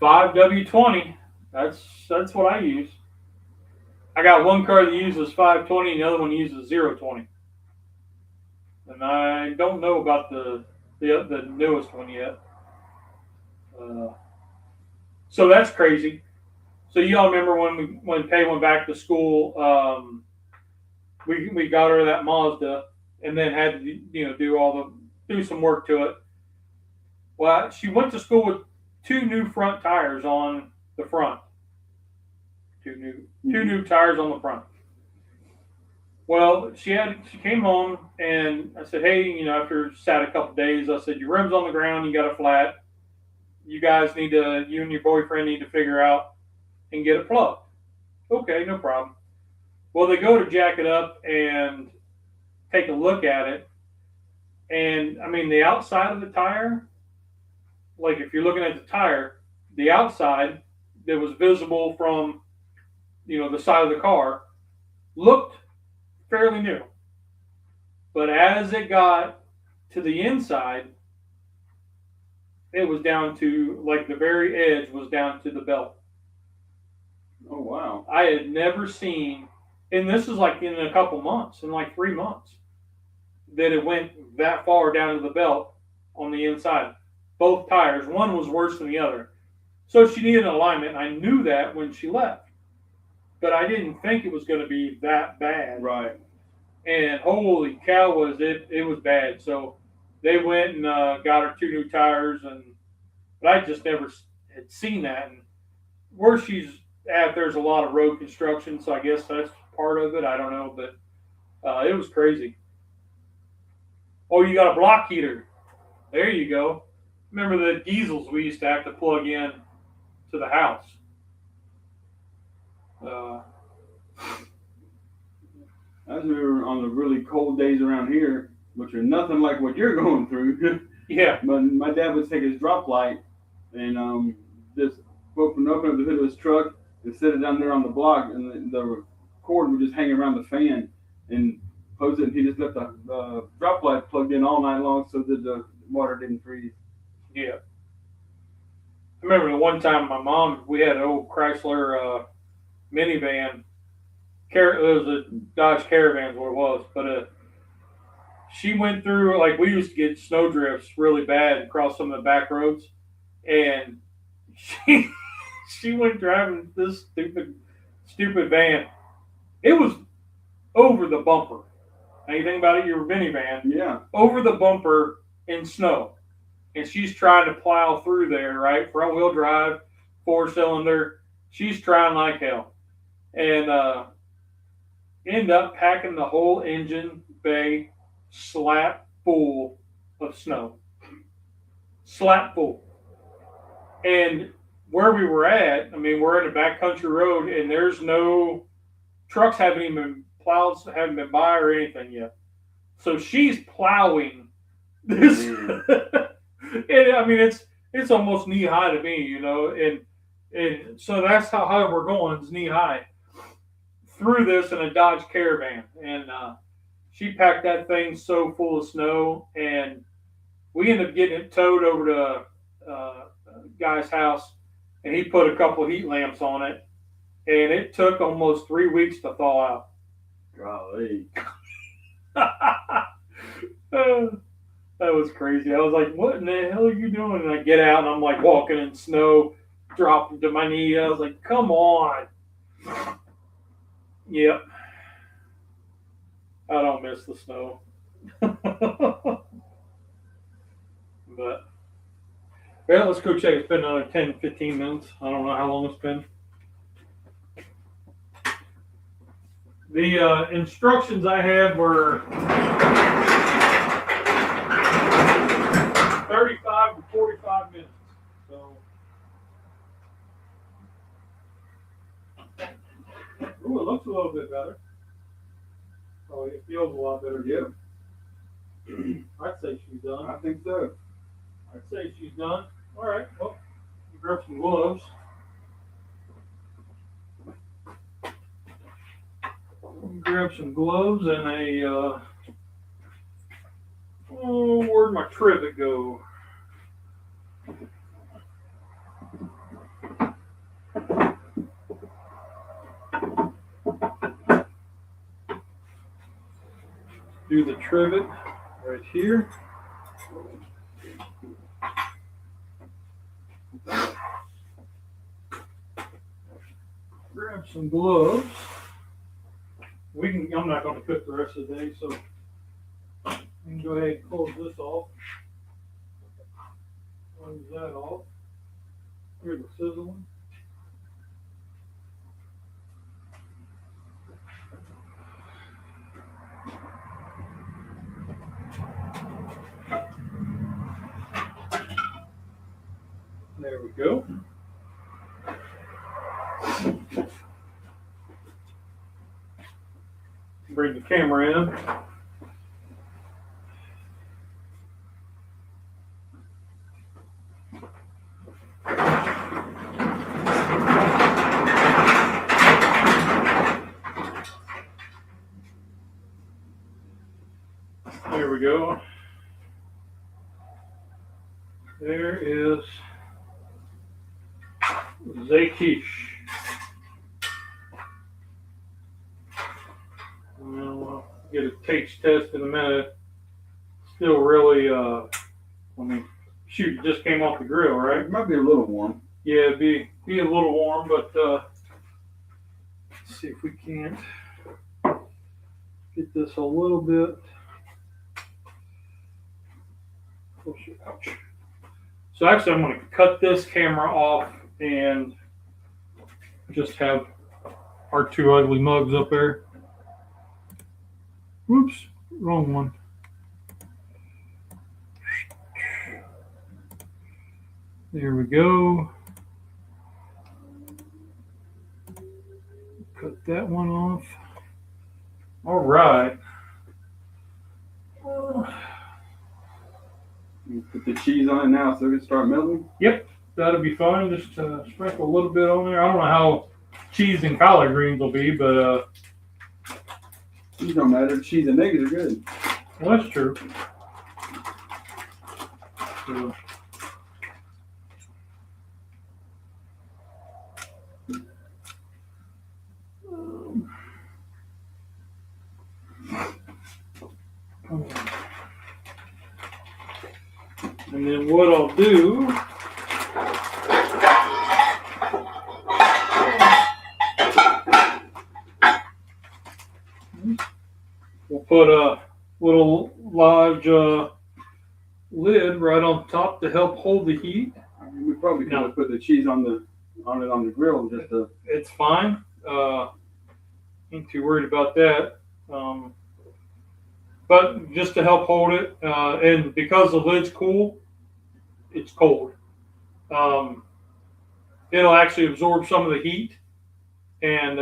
5W20. That's what I use. I got one car that uses 520, and the other one uses 020. And I don't know about the newest one yet. So that's crazy. So y'all remember when Pay went back to school, we got her that Mazda, and then had to do some work to it. Well, she went to school with 2 new front tires on the front. Two new tires on the front. Well, she came home, and I said, hey, after sat a couple days, I said, your rim's on the ground, you got a flat. You and your boyfriend need to figure out and get it plugged. Okay, no problem. Well, they go to jack it up and take a look at it. And I mean, the outside of the tire, like if you're looking at the tire, the outside that was visible from, the side of the car looked fairly new. But as it got to the inside, it was down to, like, the very edge was down to the belt. Oh, wow. I had never seen, and this is like in a couple months, in like 3 months, that it went that far down to the belt on the inside. Both tires, one was worse than the other. So she needed an alignment. I knew that when she left, but I didn't think it was going to be that bad. Right. And holy cow, was it was bad. So they went and got her 2 new tires, but I just never had seen that. And where she's at, there's a lot of road construction, so I guess that's part of it. I don't know, but it was crazy. Oh, you got a block heater. There you go. Remember the diesels we used to have to plug in to the house. As we were on the really cold days around here, which are nothing like what you're going through. Yeah. But my dad would take his drop light and just open up the hood of his truck and set it down there on the block, and the cord would just hang around the fan and hose it, and he just left the drop light plugged in all night long so that the water didn't freeze. Yeah. I remember the one time we had an old Chrysler minivan. It was a Dodge Caravan is what it was, but she went through, like, we used to get snow drifts really bad across some of the back roads, and she went driving this stupid van. It was over the bumper. Anything about it? Your minivan. Yeah. Over the bumper in snow. And she's trying to plow through there, right? Front wheel drive, 4-cylinder. She's trying like hell. And end up packing the whole engine bay slap full of snow. Slap full. And where we were at, I mean, we're in a backcountry road, and there's no trucks haven't even been by or anything yet. So she's plowing this. And I mean, it's almost knee high to me, you know, and so that's how high we're going. It's knee high through this in a Dodge Caravan, and she packed that thing so full of snow, and we ended up getting it towed over to a guy's house, and he put a couple of heat lamps on it, and it took almost 3 weeks to thaw out. Golly. That was crazy. I was like, what in the hell are you doing? And I get out, and I'm like walking in snow, dropping to my knee. I was like, come on. Yep. I don't miss the snow. But, well, let's go check. It's been another 10, 15 minutes. I don't know how long it's been. The instructions I had were 35 to 45 minutes. So, ooh, it looks a little bit better. Oh, it feels a lot better. Yeah. I'd say she's done. I think so. I'd say she's done. All right. Well, grab some gloves. Grab some gloves and a. Where'd my trivet go? Do the trivet right here. Grab some gloves. I'm not going to cook the rest of the day, so we can go ahead and close this off. Close that off. Here's the sizzling. There we go. Bring the camera in. There we go. There is Quiche. We'll get a taste test in a minute. Still really, shoot, it just came off the grill, right? It might be a little warm. Yeah, it'd be a little warm, but let's see if we can't get this a little bit. Ouch. So actually, I'm going to cut this camera off and just have our two ugly mugs up there. Whoops, wrong one. There we go. Cut that one off. All right. You put the cheese on it now so it can start melting? Yep, that'll be fine. Just sprinkle a little bit on there. I don't know how cheese and collard greens will be, but Cheese don't matter. Cheese and eggs are good. well, that's true. So, and then what I'll do put a little large lid right on top to help hold the heat. We probably could have put the cheese on it on the grill just to. It's fine. Ain't too worried about that. But just to help hold it, and because the lid's cool, it's cold. It'll actually absorb some of the heat and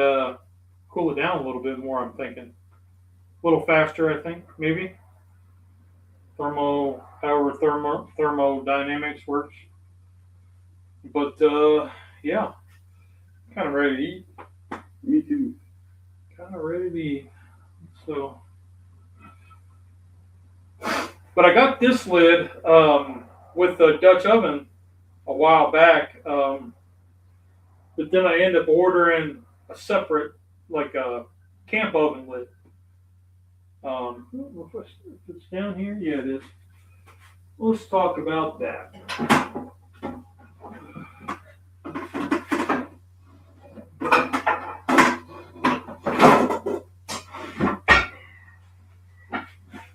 cool it down a little bit more, I'm thinking. A little faster, I think, maybe. Thermodynamics works. But, yeah. Kind of ready to eat. Me too. Kind of ready to eat. So. But I got this lid with the Dutch oven a while back. But then I ended up ordering a separate, like a camp oven lid. If it's down here, yeah, it is. Let's talk about that.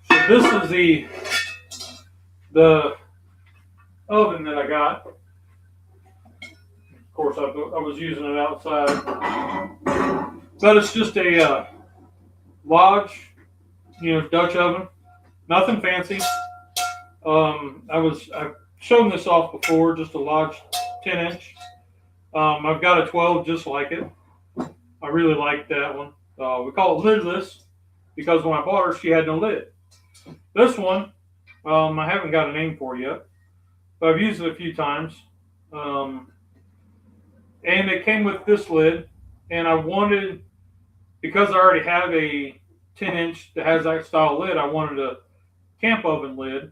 So this is the oven that I got. Of course, I was using it outside, but it's just a large, Dutch oven. Nothing fancy. I've shown this off before, just a large 10-inch. I've got a 12 just like it. I really like that one. We call it lidless because when I bought her, she had no lid. This one, I haven't got a name for yet, but I've used it a few times. And it came with this lid, and I wanted, because I already have a 10-inch that has that style lid, I wanted a camp oven lid.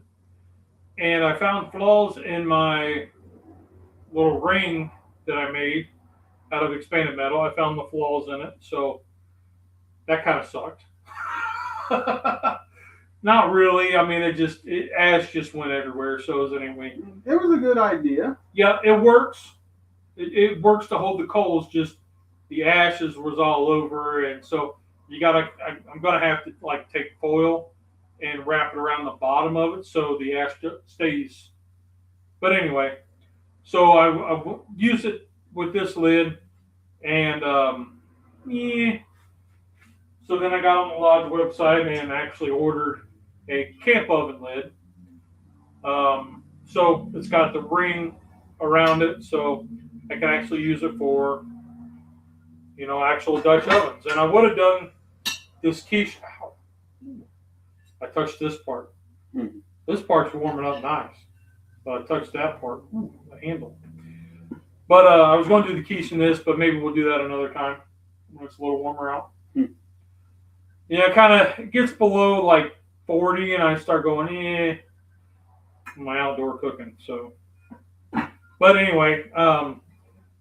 And I found flaws in my little ring that I made out of expanded metal. I found the flaws in it, so that kind of sucked. Not really. I mean, ash just went everywhere, so is anyway. It was a good idea. Yeah, it works. It works to hold the coals, just the ashes was all over, and so I'm gonna have to take foil and wrap it around the bottom of it so the ash stays. But anyway, so I use it with this lid, and yeah. So then I got on the Lodge website and actually ordered a camp oven lid. So it's got the ring around it, so I can actually use it for, actual Dutch ovens. And I would have done this quiche. Ow. I touched this part. Mm-hmm. This part's warming up nice. But I touched that part. The handle. But I was going to do the quiche in this, but maybe we'll do that another time when it's a little warmer out. Mm-hmm. Yeah, it kind of gets below 40, and I start going, my outdoor cooking. So, but anyway,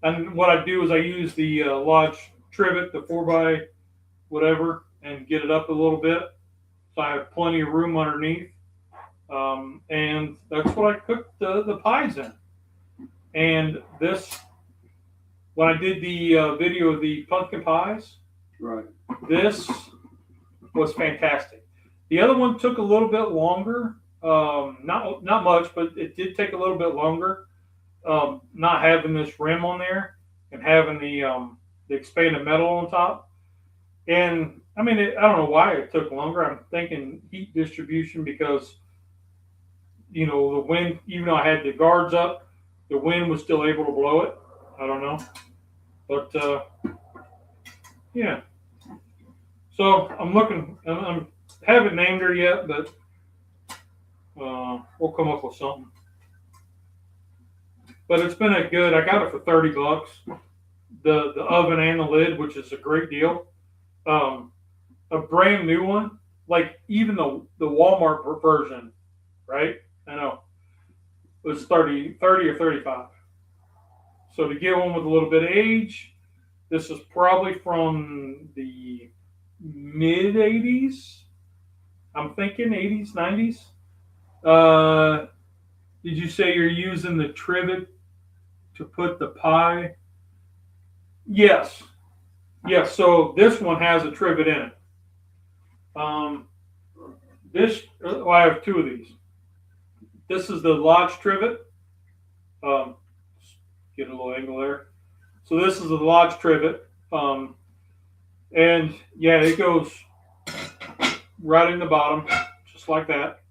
and what I do is I use the Lodge trivet, the 4x whatever, and get it up a little bit, so I have plenty of room underneath. And that's what I cooked the pies in. And this, when I did the video of the pumpkin pies, right, this was fantastic. The other one took a little bit longer, not much, but it did take a little bit longer. Not having this rim on there and having the expanded metal on top. And I mean, I don't know why it took longer. I'm thinking heat distribution because, the wind, even though I had the guards up, the wind was still able to blow it. I don't know. But, yeah. So I haven't named her yet, but we'll come up with something. But it's been I got it for $30. The oven and the lid, which is a great deal. A brand new one, even the Walmart version, right? I know. It was 30 or 35. So to get one with a little bit of age, this is probably from the mid 80s. I'm thinking 80s, 90s. Did you say you're using the trivet to put the pie? Yes. Yes, so this one has a trivet in it. I have two of these. This is the Lodge Trivet. Get a little angle there. So this is the Lodge Trivet. And yeah, it goes right in the bottom, just like that.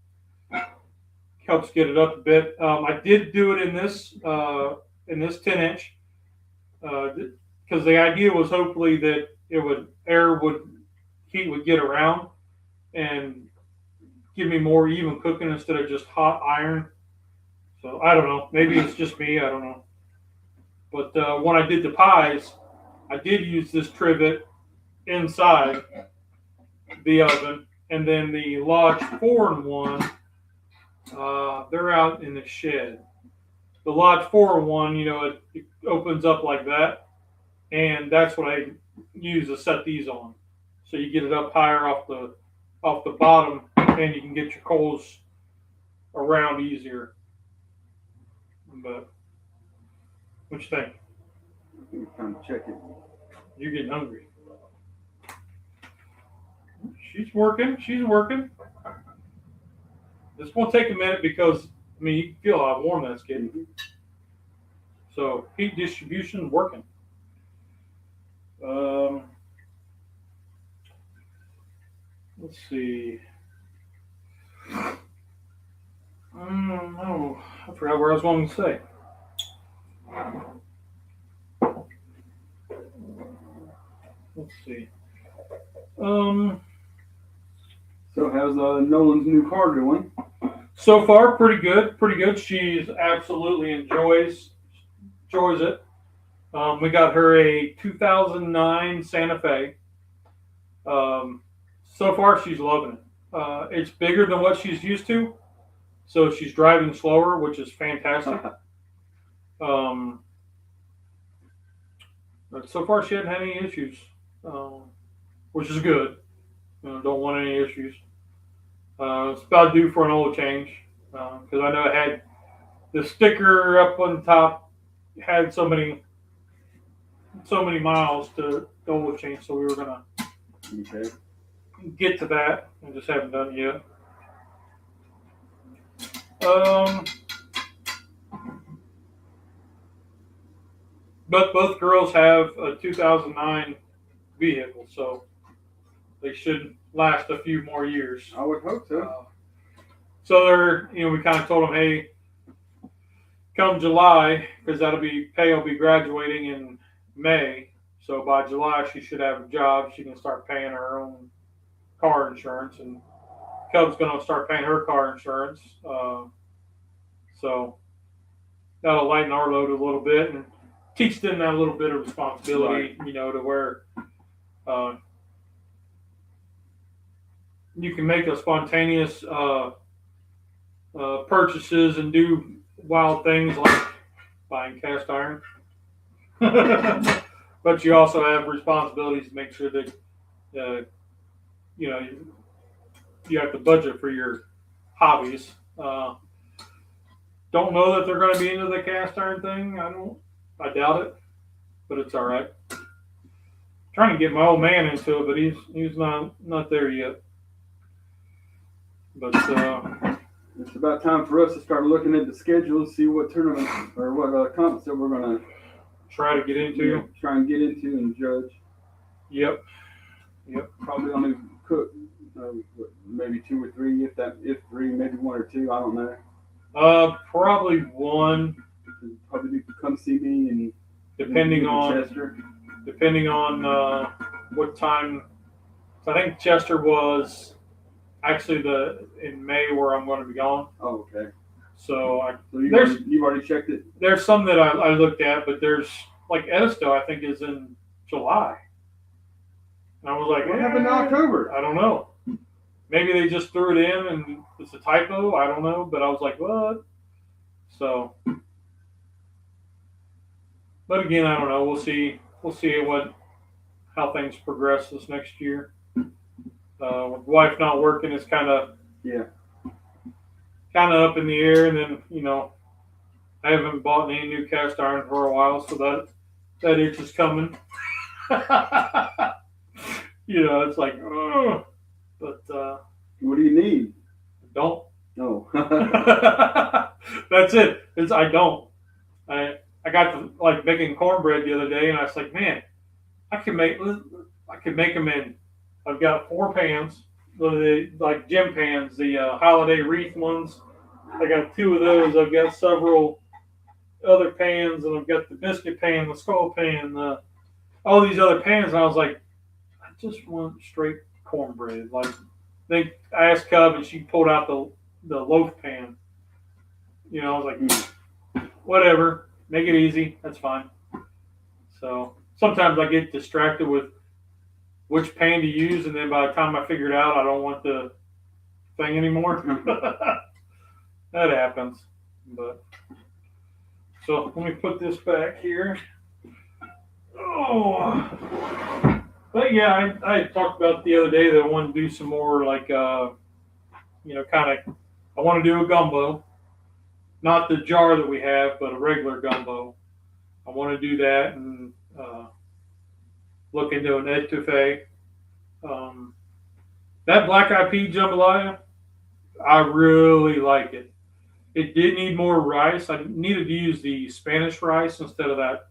Helps get it up a bit. I did do it in this 10-inch because the idea was hopefully that heat would get around and give me more even cooking instead of just hot iron. So I don't know. Maybe it's just me. I don't know. But when I did the pies, I did use this trivet inside the oven, and then the Lodge 4-in-1. They're out in the shed. The Lodge 4-in-1, it opens up like that, and that's what I use to set these on. So you get it up higher off the bottom, and you can get your coals around easier. But what you think? I'm trying to check it. You're getting hungry. She's working. This won't take a minute because you can feel how warm that's getting. Mm-hmm. So heat distribution is working. Let's see. No, I forgot where I was going to say. Let's see. So how's Nolan's new car doing? So far, pretty good. She's absolutely enjoys it. We got her a 2009 Santa Fe. So far, she's loving it. It's bigger than what she's used to, so she's driving slower, which is fantastic. But so far, she hasn't had any issues, which is good. Don't want any issues. It's about due for an oil change because I know it had the sticker up on top had so many miles to oil change, so we were gonna get to that. I just haven't done it yet. But both girls have a 2009 vehicle, so they should last a few more years. I would hope so. So they're, we kind of told them, hey, come July, because Pay will be graduating in May. So by July, she should have a job. She can start paying her own car insurance, and Cub's going to start paying her car insurance. So that'll lighten our load a little bit and teach them that little bit of responsibility, right. To where you can make a spontaneous purchases and do wild things like buying cast iron. But you also have responsibilities to make sure that you have to budget for your hobbies. Don't know that they're going to be into the cast iron thing. I doubt it, but it's all right. Trying to get my old man into it, but he's not there yet. But it's about time for us to start looking at the schedule, see what tournaments or what comps that we're going to try to get into. Try and get into and judge. Yep. Probably only cook maybe 2 or 3, if 3, maybe 1 or 2. I don't know. Probably 1. Probably come see me and depending on what time. So I think Chester was actually in May where I'm going to be gone. Oh, okay. So you've already checked it? There's some that I looked at, but there's like Edisto, I think, is in July. And I was like, what happened in October? I don't know. Maybe they just threw it in and it's a typo. I don't know. But I was like, what? So, but again, I don't know. We'll see how things progress this next year. With wife not working, it's kind of up in the air. And then, I haven't bought any new cast iron for a while, so that itch is coming. It's like, but What do you need? Don't. No. That's it. I don't. I got to like making cornbread the other day, and I was like, man, I can make them in. I've got 4 pans, like gym pans, the holiday wreath ones. I got 2 of those. I've got several other pans, and I've got the biscuit pan, the skull pan, all these other pans. And I was like, I just want straight cornbread. Like, I asked Cub, and she pulled out the loaf pan. You know, I was like, whatever, make it easy. That's fine. So sometimes I get distracted with which pan to use, and then by the time I figure it out, I don't want the thing anymore. That happens. But so let me put this back here. Oh, but yeah, I talked about the other day that I want to do some more like kind of. I want to do a gumbo, not the jar that we have, but a regular gumbo. I want to do that and look into an etouffee. That black eyed pea jambalaya, I really like it. It did need more rice. I needed to use the Spanish rice instead of that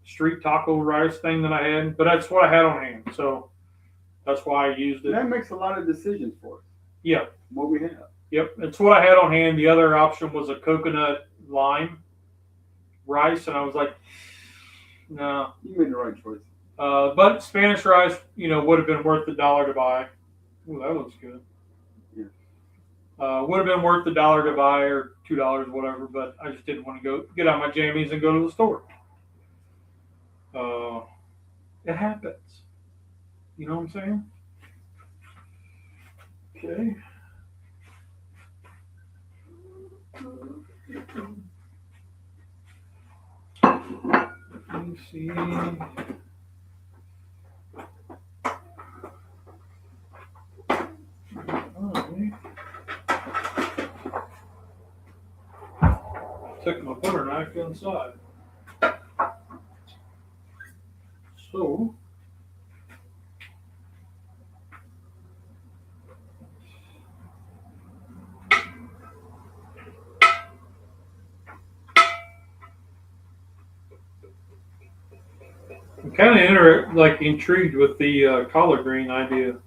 street taco rice thing that I had, but that's what I had on hand, so that's why I used it. That makes a lot of decisions for us. Yeah. What we have. Yep, it's what I had on hand. The other option was a coconut lime rice, and I was like, no. You made the right choice. But Spanish rice, would have been worth $1 to buy. Ooh, that looks good. Yeah. Would have been worth $1 to buy or $2, whatever. But I just didn't want to go get out my jammies and go to the store. It happens. You know what I'm saying? Okay. Let me see. Took my butter knife inside. So I'm kind of intrigued with the collard green idea.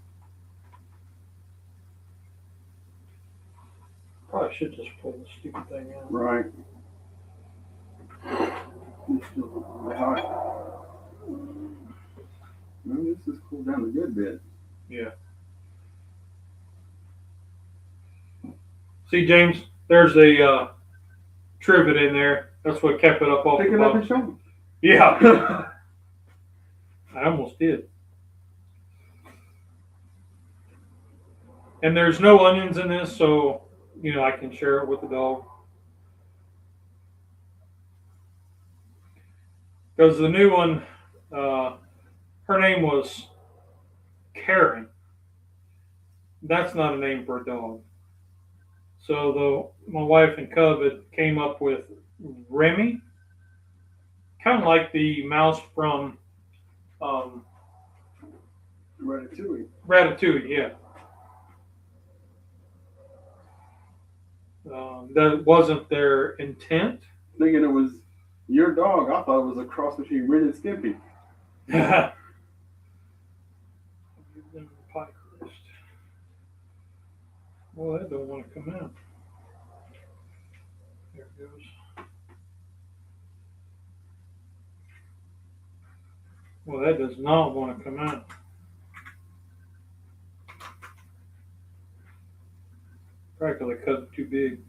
Probably should just pull the stupid thing out. Right. It's still hot. Well, this has cooled down a good bit. Yeah. See, James, there's a trivet in there. That's what kept it up off Pick the it up bottom. and show me. Yeah. I almost did. And there's no onions in this, so, I can share it with the dog. Because the new one, her name was Karen. That's not a name for a dog. So my wife and Cub came up with Remy, kind of like the mouse from Ratatouille. Ratatouille, yeah. That wasn't their intent. Thinking it was your dog, I thought it was a cross between Ren and Skippy. Pie crust. Well, that don't want to come out. There it goes. Well, that does not want to come out. Probably because I cut it too big.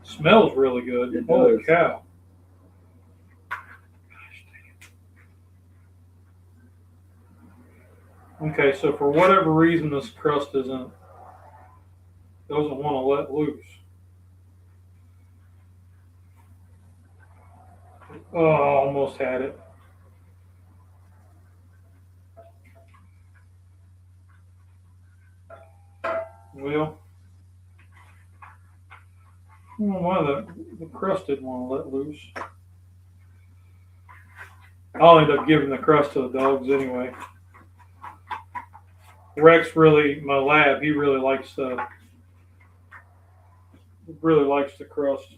Smells really good. It Holy does. cow. Okay, so for whatever reason, this crust doesn't want to let loose. Oh, almost had it. Well, why the crust didn't want to let loose. I'll end up giving the crust to the dogs anyway. Rex really, my lab, he really likes the crust.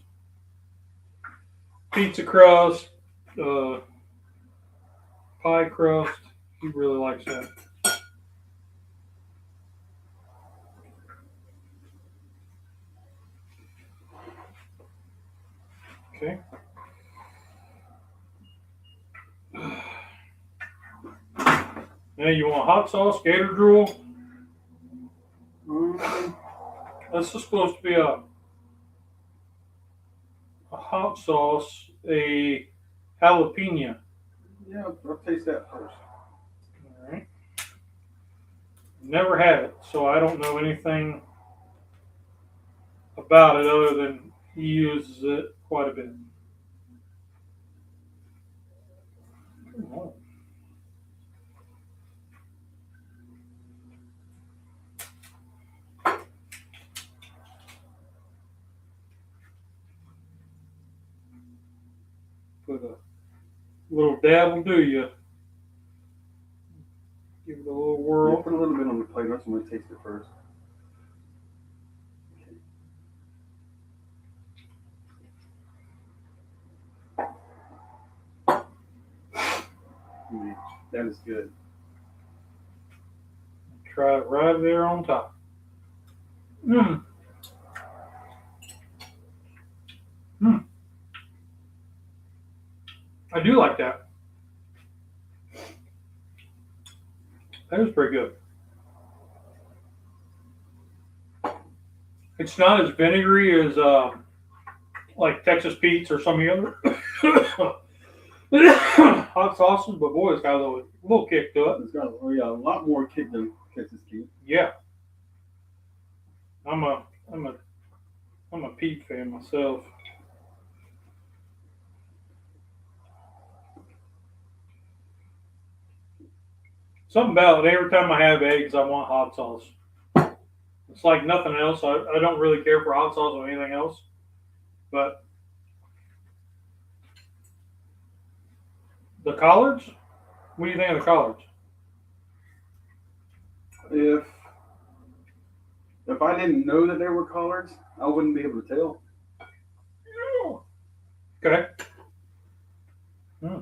Pizza crust, pie crust, he really likes that. Okay. Now you want hot sauce, gator drool? This is supposed to be a hot sauce, a jalapeno. Yeah, I'll taste that first. All right. Never had it, so I don't know anything about it other than he uses it quite a bit. Oh. Put a little dab will do you. Give it a little whirl. Yeah, put a little bit on the plate. I just want to taste it first. That is good. Try it right there on top. Mmm. Mmm. I do like that. That is pretty good. It's not as vinegary as like Texas Pete's or some of the other hot sauces, but boy, it's got a little kick to it. It's got a lot more kick than Texas Pete. Yeah. I'm a Pete fan myself. Something about it, every time I have eggs, I want hot sauce. It's like nothing else. I don't really care for hot sauce or anything else. But the collards? What do you think of the collards? If I didn't know that they were collards, I wouldn't be able to tell. Okay. Hmm.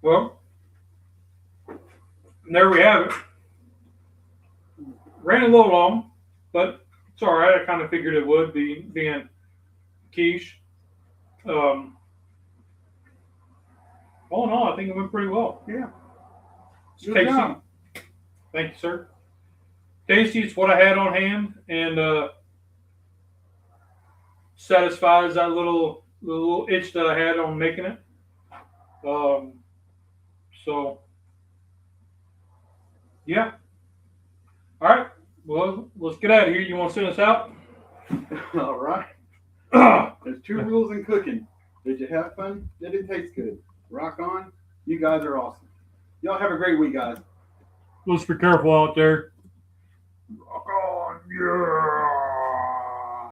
Well, there we have it. Ran a little long, but it's all right. I kind of figured it would be being quiche. All in all, I think it went pretty well. Yeah. It's tasty. Job. Thank you, sir. Tasty. It's what I had on hand, and satisfies that little itch that I had on making it. So, yeah. All right. Well, let's get out of here. You want to send us out? All right. There's 2 rules in cooking. Did you have fun? Did it taste good? Rock on. You guys are awesome. Y'all have a great week, guys. Let's be careful out there. Rock on. Yeah.